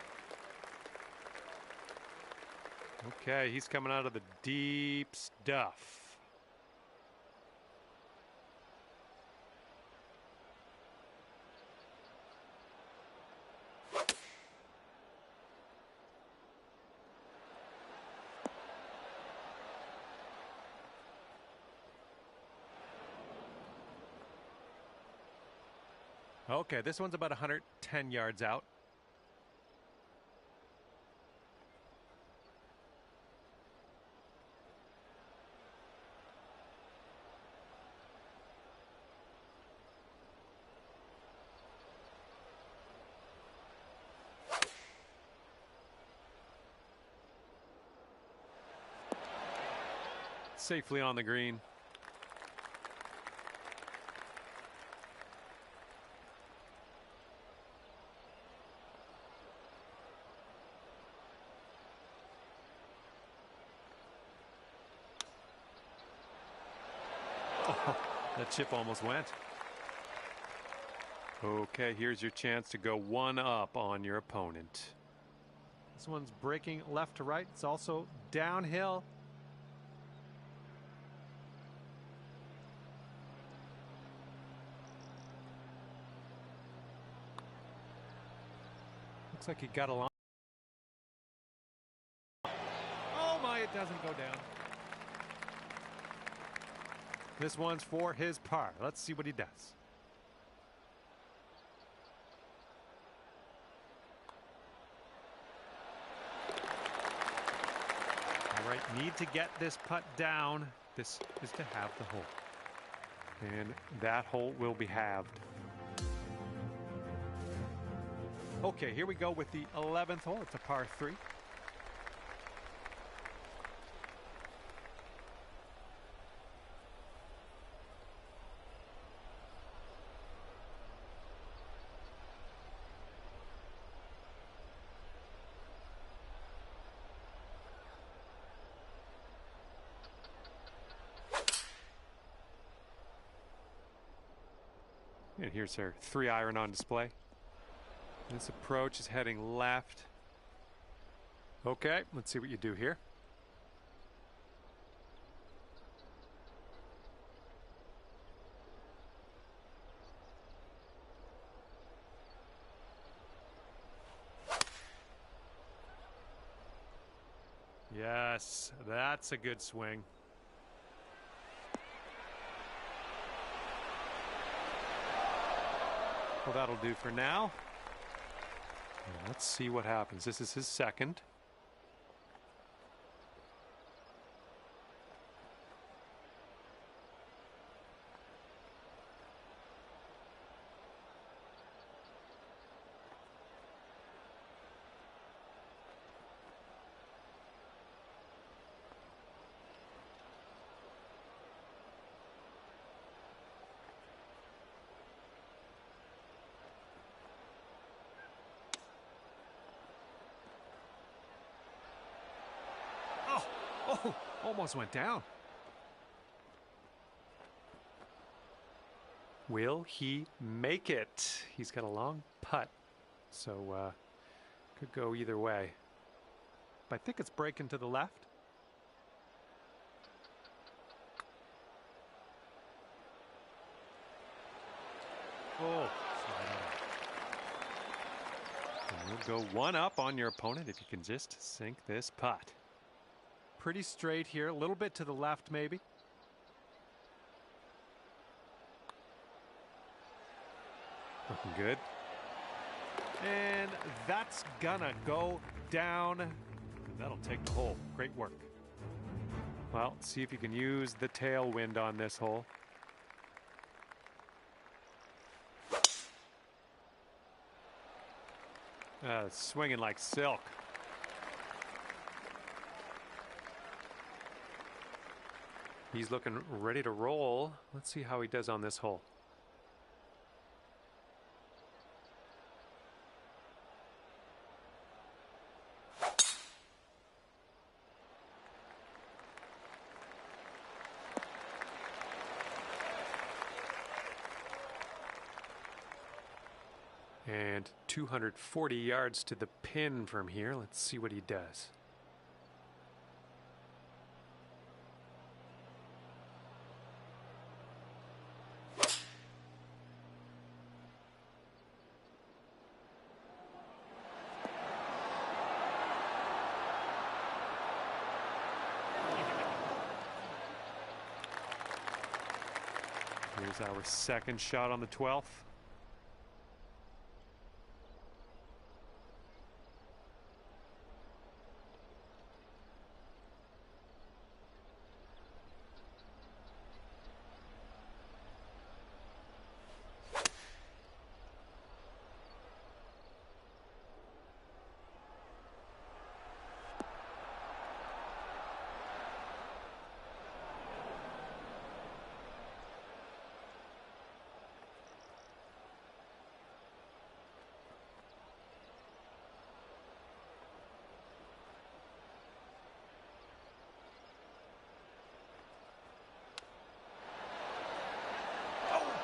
[SPEAKER 1] Okay, he's coming out of the deep stuff. Okay, this one's about 110 yards out. Safely on the green. Oh, that chip almost went. Okay, here's your chance to go one up on your opponent. This one's breaking left to right. It's also downhill. Looks like he got along. Oh my, it doesn't go down. This one's for his par. Let's see what he does. All right, need to get this putt down. This is to have the hole. And that hole will be halved. Okay, here we go with the 11th hole. It's a par 3. And here's our 3-iron on display. This approach is heading left. Okay, let's see what you do here. Yes, that's a good swing. Well, that'll do for now. And let's see what happens. This is his second. Oh, almost went down. Will he make it? He's got a long putt, so could go either way. But I think it's breaking to the left. Oh, and you'll go one up on your opponent if you can just sink this putt. Pretty straight here, a little bit to the left maybe. Looking good. And that's gonna go down. That'll take the hole. Great work. Well, see if you can use the tailwind on this hole. Swinging like silk. He's looking ready to roll. Let's see how he does on this hole. And 240 yards to the pin from here. Let's see what he does. Here's our second shot on the 12th.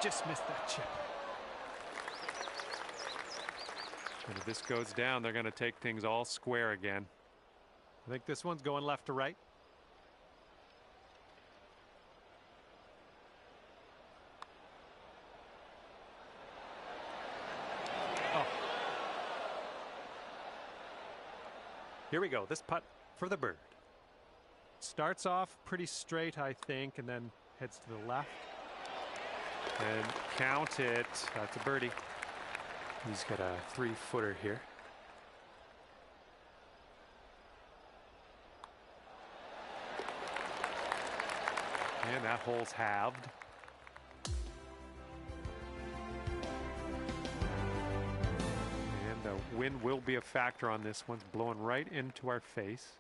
[SPEAKER 1] Just missed that chip. And if this goes down, they're going to take things all square again. I think this one's going left to right. Oh. Here we go. This putt for the bird. Starts off pretty straight, I think, and then heads to the left. And count it. That's a birdie. He's got a 3-footer here. And that hole's halved. And the wind will be a factor on this one. It's blowing right into our face.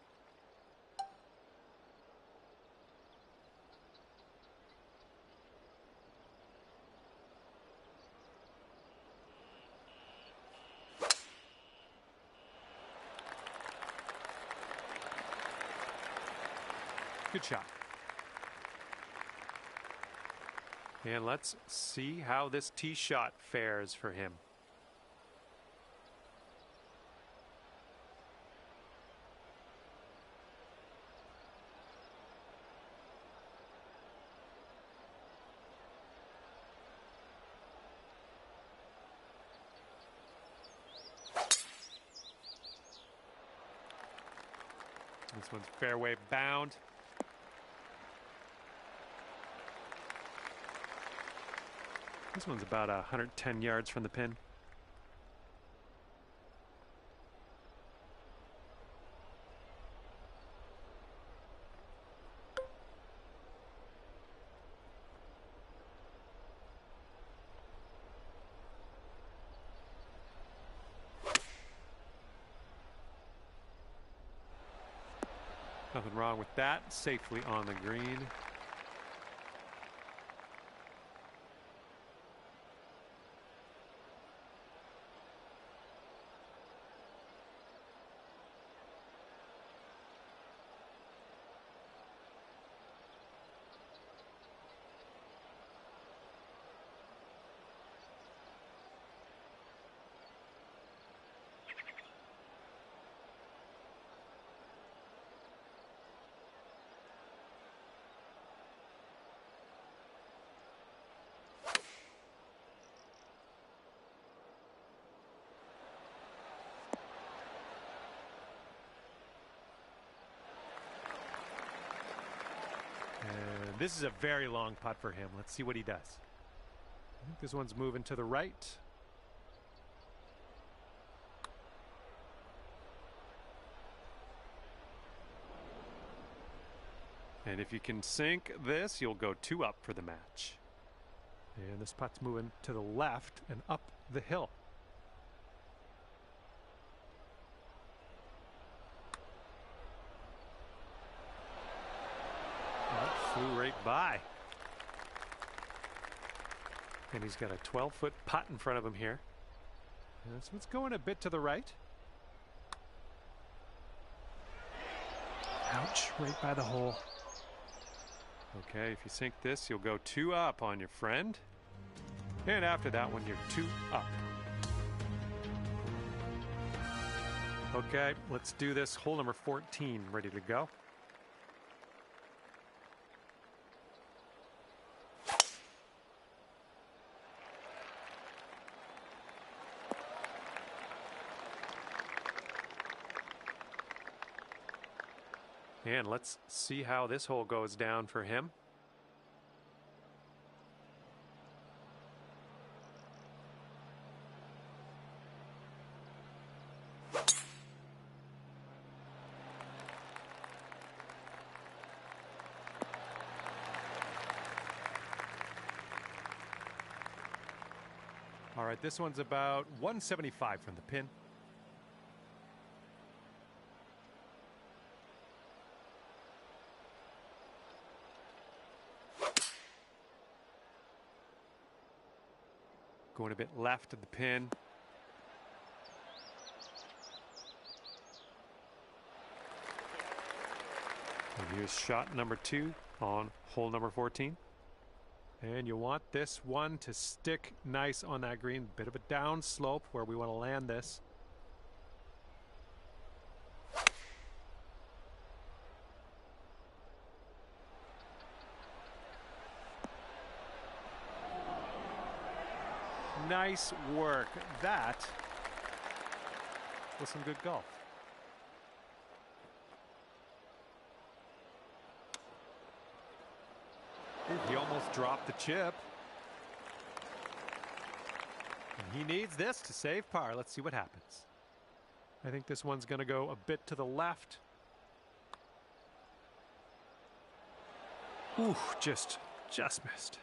[SPEAKER 1] Good shot. And let's see how this tee shot fares for him. This one's fairway bound. This one's about 110 yards from the pin. Nothing wrong with that. Safely on the green. And this is a very long putt for him. Let's see what he does. I think this one's moving to the right. And if you can sink this, you'll go 2 up for the match. And this putt's moving to the left and up the hill. flew right by. And he's got a 12-foot putt in front of him here. And this one's going a bit to the right. Ouch, right by the hole. Okay, if you sink this, you'll go 2 up on your friend. And after that one, you're 2 up. Okay, let's do this. Hole number 14, ready to go. And let's see how this hole goes down for him. All right, this one's about 175 from the pin. Going a bit left of the pin. And here's shot number 2 on hole number 14. And you want this one to stick nice on that green. Bit of a down slope where we want to land this. Nice work. That was some good golf. He almost dropped the chip. And he needs this to save par. Let's see what happens. I think this one's going to go a bit to the left. Ooh, just missed.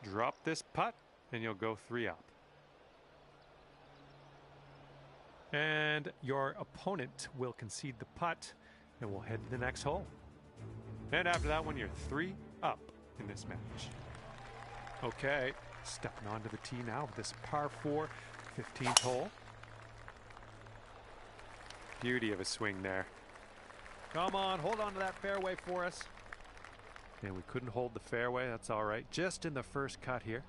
[SPEAKER 1] Drop this putt and you'll go 3 up. And your opponent will concede the putt and we'll head to the next hole. And after that one, you're 3 up in this match. Okay, stepping onto the tee now with this par 4, 15th hole. Beauty of a swing there. Come on, hold on to that fairway for us. And we couldn't hold the fairway, that's all right. Just in the first cut here.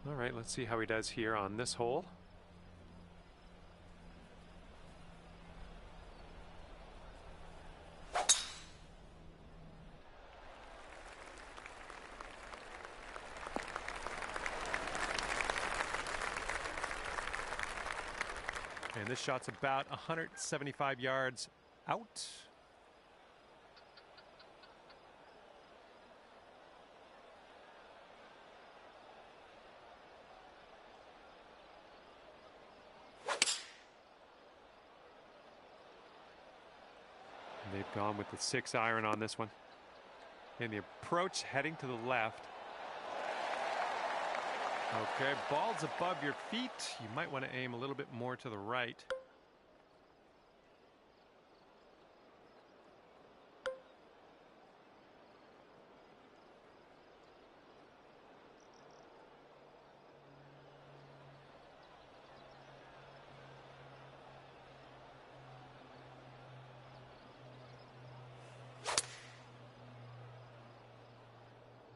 [SPEAKER 1] All right, let's see how he does here on this hole. And this shot's about 175 yards out. And they've gone with the 6-iron on this one. And the approach heading to the left. Okay, ball's above your feet. You might want to aim a little bit more to the right.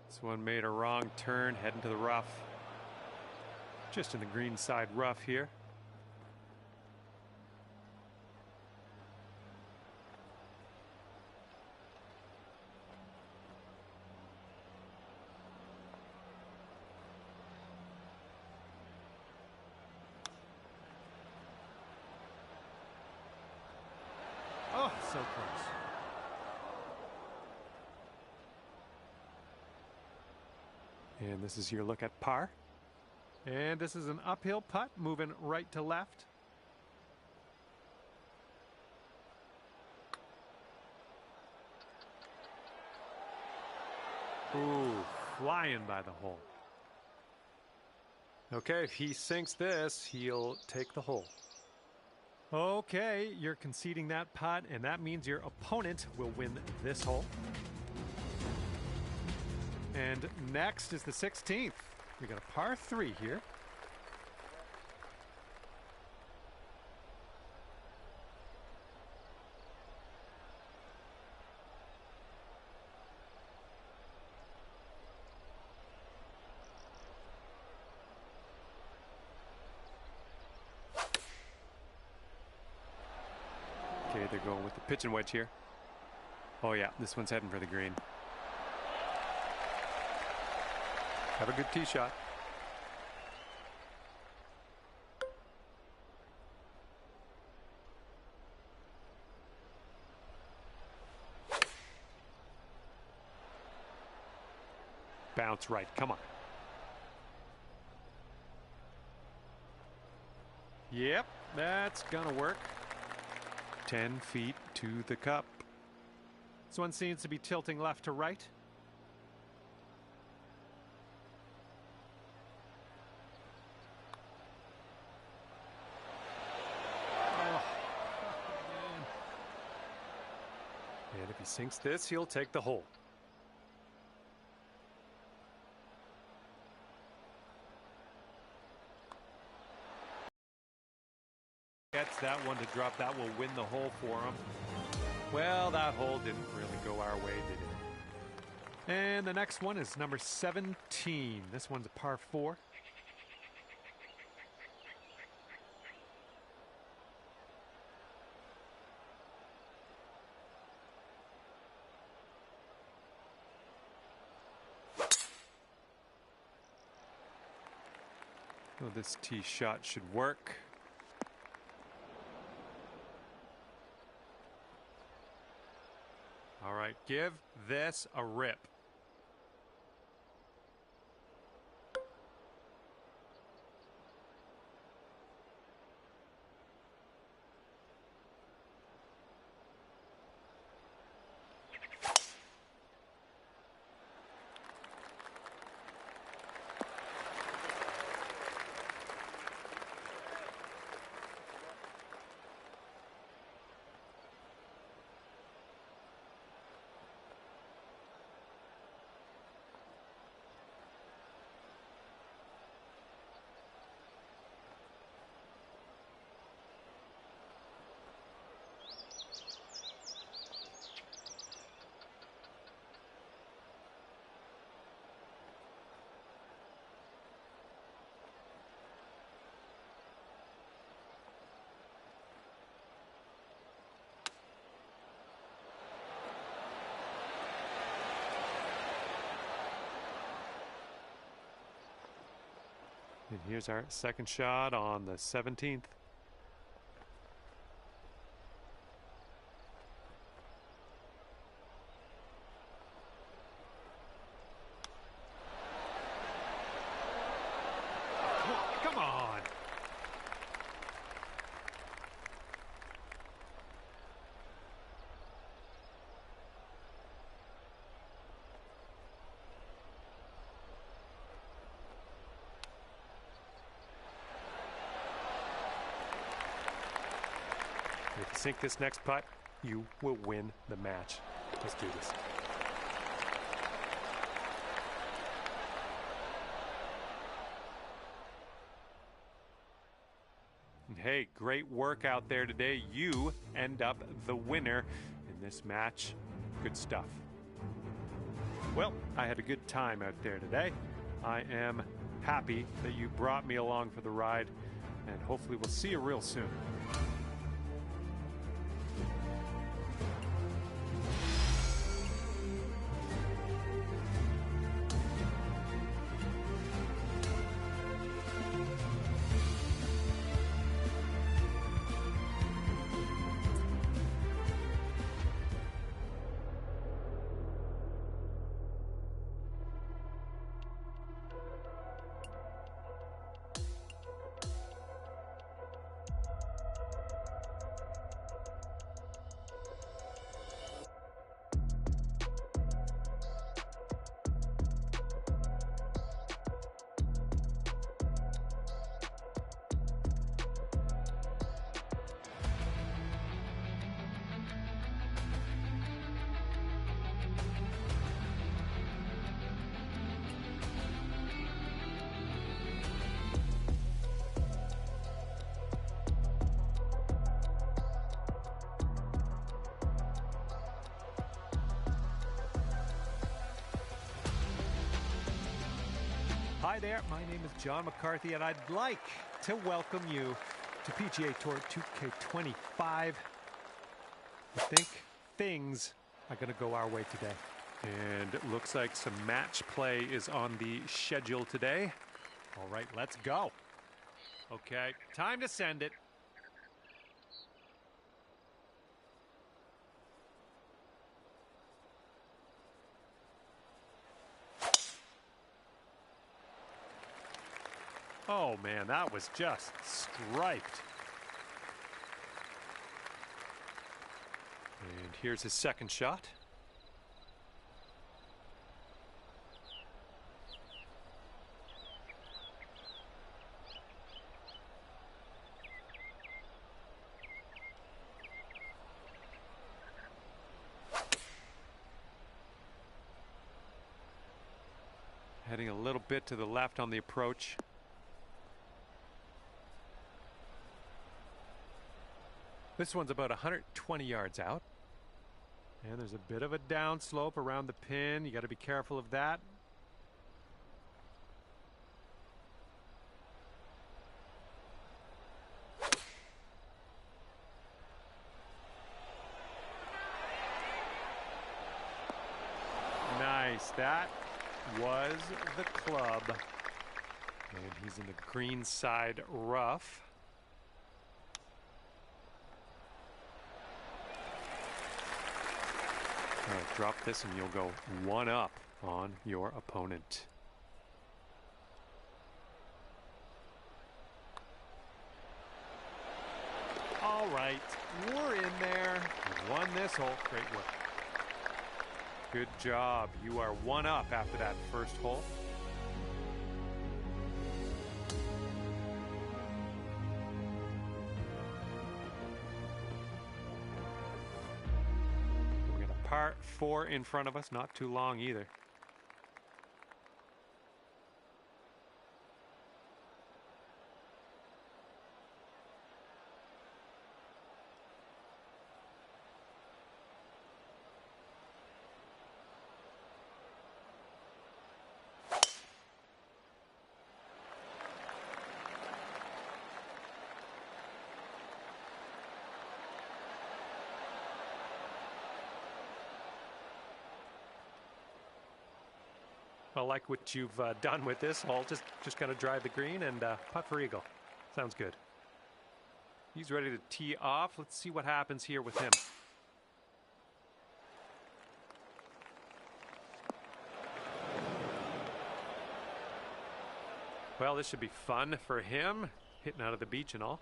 [SPEAKER 1] This one made a wrong turn, heading to the rough. Just in the green side rough here. Oh, so close. And this is your look at par. And this is an uphill putt, moving right to left. Ooh, flying by the hole. Okay, if he sinks this, he'll take the hole. Okay, you're conceding that putt, and that means your opponent will win this hole. And next is the 16th. We got a par 3 here. Okay, they're going with the pitching wedge here. Oh yeah, this one's heading for the green. Have a good tee shot. Bounce right, come on. Yep, that's gonna work. 10 feet to the cup. This one seems to be tilting left to right. Oh, and if he sinks this, he'll take the hole. Gets that one to drop. That will win the hole for him. Well, that hole didn't really go our way, did it? And the next one is number 17. This one's a par 4. So this tee shot should work. All right, give this a rip. And here's our second shot on the 17th. Come on. If you sink this next putt, you will win the match. Let's do this. And hey, great work out there today. You end up the winner in this match. Good stuff. Well, I had a good time out there today. I am happy that you brought me along for the ride, and hopefully we'll see you real soon. Hi there, my name is John McCarthy, and I'd like to welcome you to PGA Tour 2K25. I think things are going to go our way today. And it looks like some match play is on the schedule today. All right, let's go. Okay, time to send it. Oh man, that was just striped. And here's his second shot. Heading a little bit to the left on the approach. This one's about 120 yards out. And there's a bit of a downslope around the pin. You got to be careful of that. Nice. That was the club. And he's in the green side rough. All right, drop this and you'll go one up on your opponent. All right, we're in there. You won this hole. Great work. Good job. You are one up after that first hole. We got a par 4 in front of us, not too long either. I like what you've done with this hole. Just got to drive the green and putt for eagle. Sounds good. He's ready to tee off. Let's see what happens here with him. Well, this should be fun for him, hitting out of the beach and all.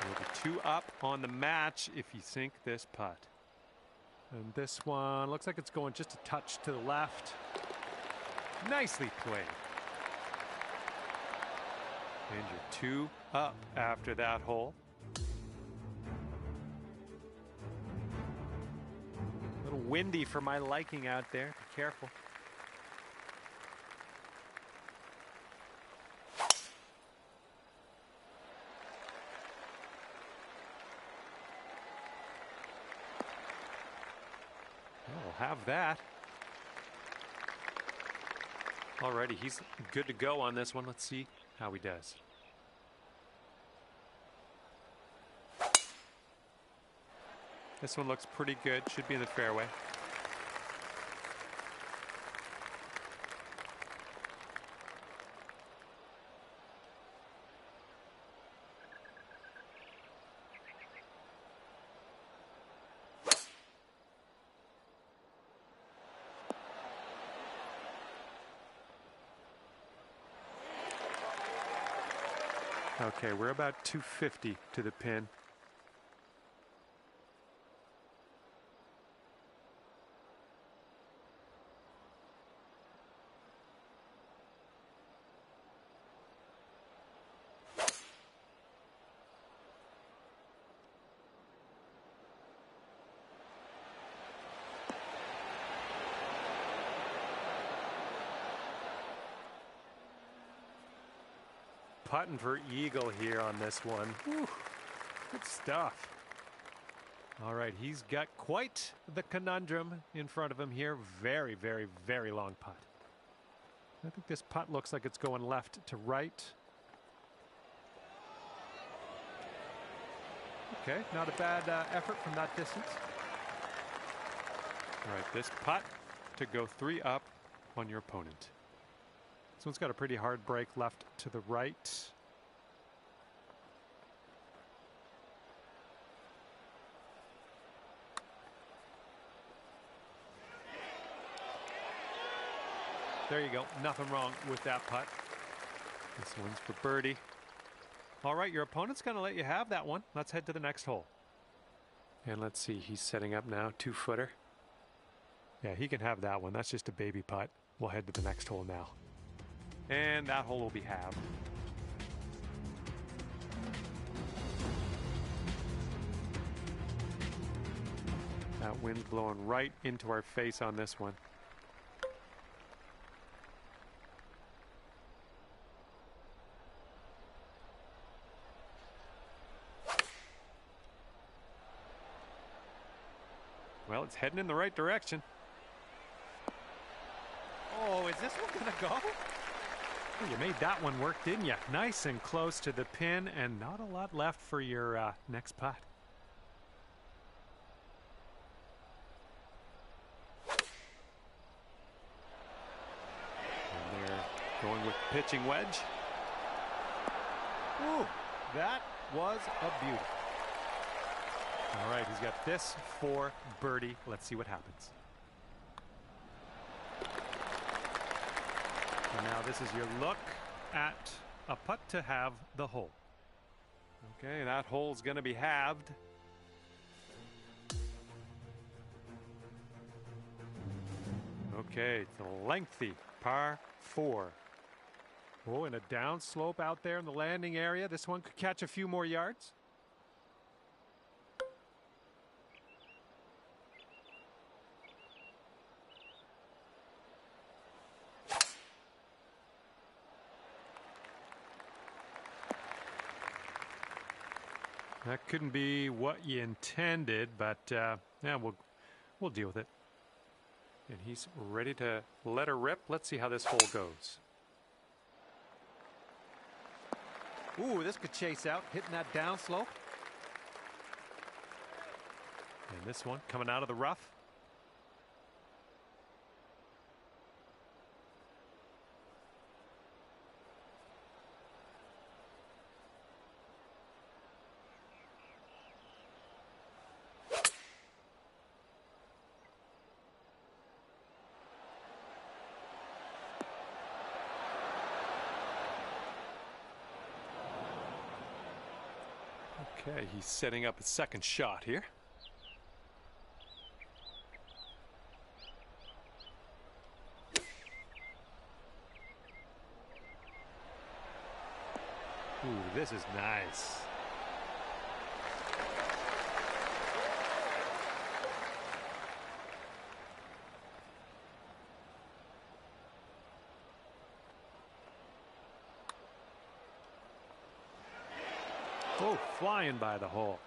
[SPEAKER 1] He'll be 2 up on the match if you sink this putt. And this one looks like it's going just a touch to the left. Nicely played. And you're 2 up after that hole. A little windy for my liking out there. Be careful. We'll have that. Alrighty, he's good to go on this one. Let's see how he does. This one looks pretty good. Should be in the fairway. Okay, we're about 250 to the pin. Putting for eagle here on this one. Whew. Good stuff. All right, he's got quite the conundrum in front of him here. Very, very, very long putt. I think this putt looks like it's going left to right. Okay, not a bad effort from that distance. All right, this putt to go 3 up on your opponent. This one's got a pretty hard break left to the right. There you go. Nothing wrong with that putt. This one's for birdie. All right, your opponent's going to let you have that one. Let's head to the next hole. And let's see, he's setting up now, 2-footer. Yeah, he can have that one. That's just a baby putt. We'll head to the next hole now. And that hole will be halved. That wind's blowing right into our face on this one. Well, it's heading in the right direction. Oh, is this one gonna go? Oh, you made that one work, didn't you? Nice and close to the pin, and not a lot left for your next putt. And they're going with pitching wedge. Ooh, that was a beauty. All right, he's got this for birdie. Let's see what happens. And now this is your look at a putt to have the hole. Okay, that hole's going to be halved. Okay, it's a lengthy par 4. Oh, and a downslope out there in the landing area. This one could catch a few more yards. That couldn't be what you intended, but yeah, we'll deal with it. And he's ready to let her rip. Let's see how this hole goes. Ooh, this could chase out, hitting that downslope. And this one coming out of the rough. Okay, he's setting up a second shot here. Ooh, this is nice. Oh, flying by the hole.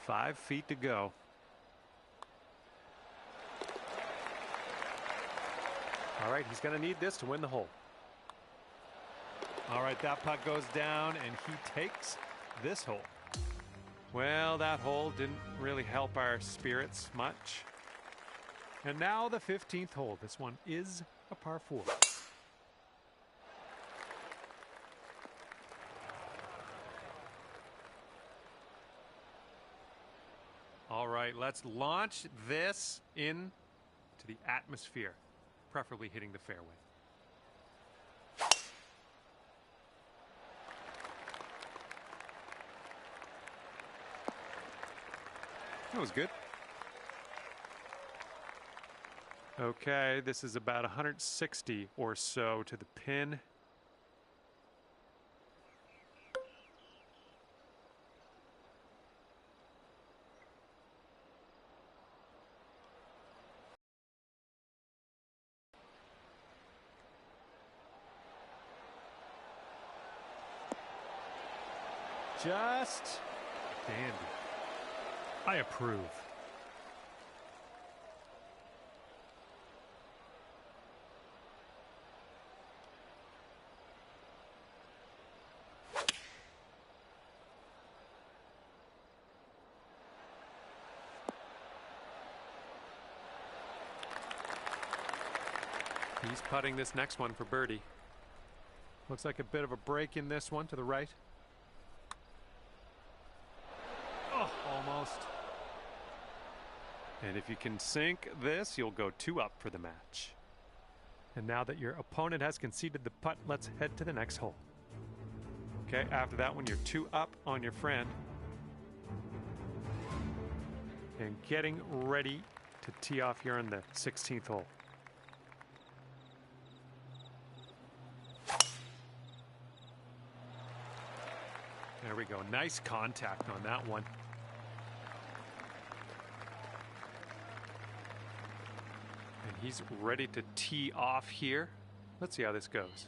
[SPEAKER 1] 5 feet to go. All right, he's going to need this to win the hole. All right, that putt goes down, and he takes this hole. Well, that hole didn't really help our spirits much. And now the 15th hole. This one is a par 4. All right, let's launch this in to the atmosphere, preferably hitting the fairway. That was good. Okay, this is about 160 or so to the pin. Just dandy. I approve. He's putting this next one for birdie. Looks like a bit of a break in this one to the right. Oh, almost. And if you can sink this, you'll go 2 up for the match. And now that your opponent has conceded the putt, let's head to the next hole. Okay, after that one, you're 2 up on your friend. And getting ready to tee off here on the 16th hole. There we go. Nice contact on that one. And he's ready to tee off here. Let's see how this goes.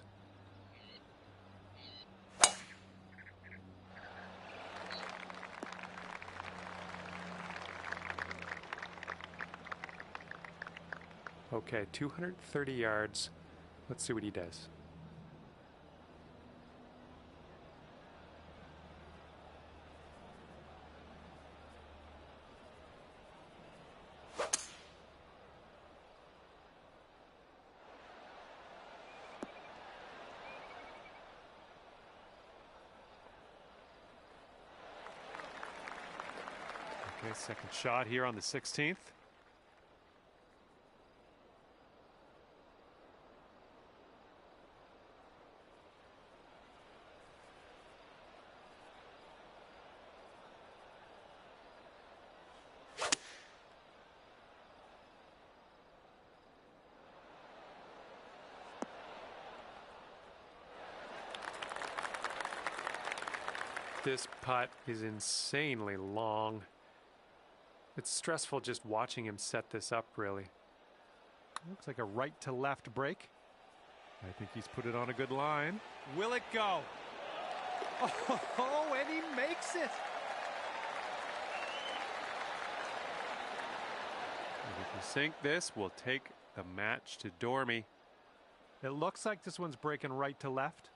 [SPEAKER 1] Okay, 230 yards. Let's see what he does. Okay, second shot here on the 16th. This putt is insanely long. It's stressful just watching him set this up, really. Looks like a right to left break. I think he's put it on a good line. Will it go? Oh, and he makes it. And if you sink this, we'll take the match to Dormy. It looks like this one's breaking right to left.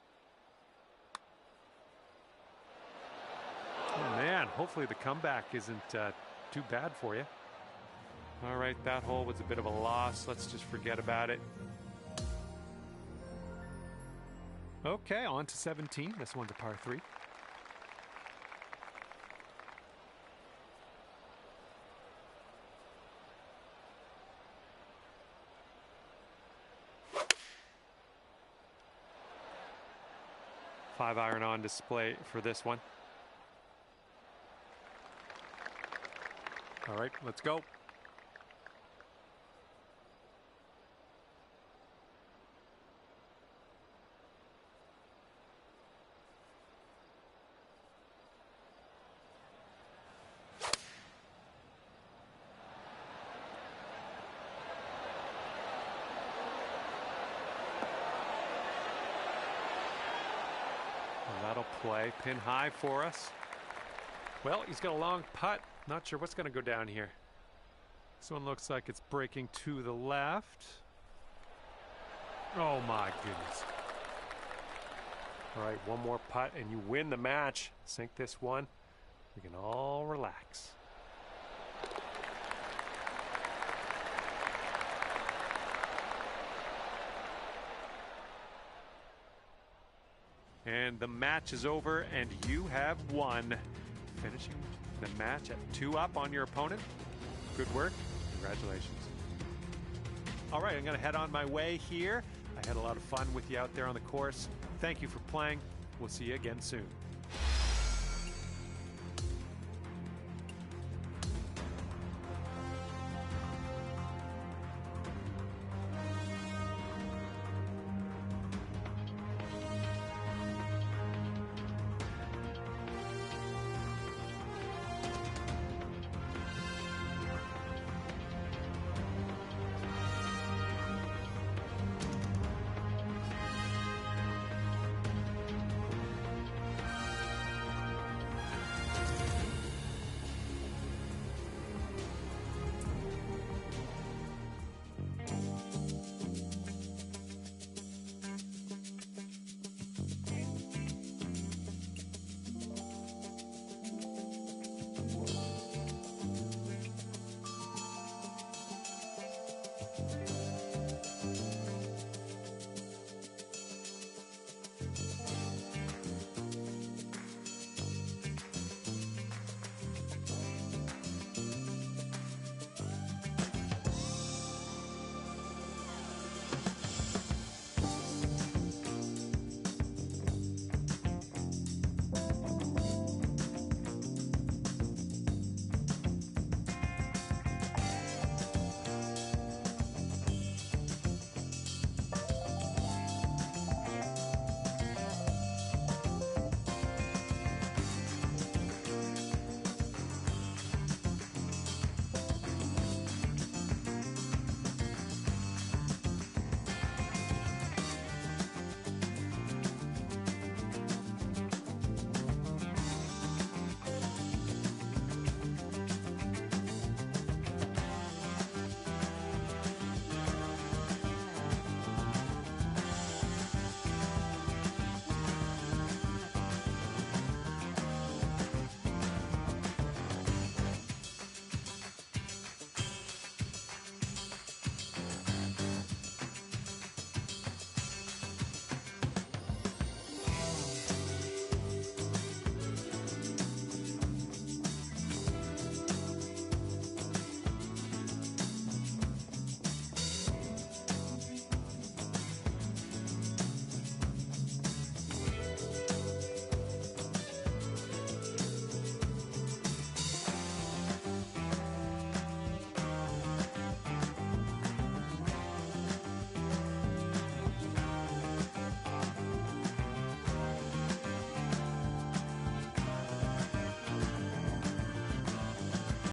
[SPEAKER 1] Oh, man, hopefully the comeback isn't too bad for you. All right, that hole was a bit of a loss. Let's just forget about it. Okay, on to 17. This one's a par 3. Five iron on display for this one. All right, let's go. Well, that'll play pin high for us. Well, he's got a long putt. Not sure what's going to go down here. This one looks like it's breaking to the left. Oh my goodness. All right, one more putt and you win the match. Sink this one. We can all relax. And the match is over and you have won. Finishing the match at 2 up on your opponent. Good work. Congratulations. All right, I'm going to head on my way here. I had a lot of fun with you out there on the course. Thank you for playing. We'll see you again soon.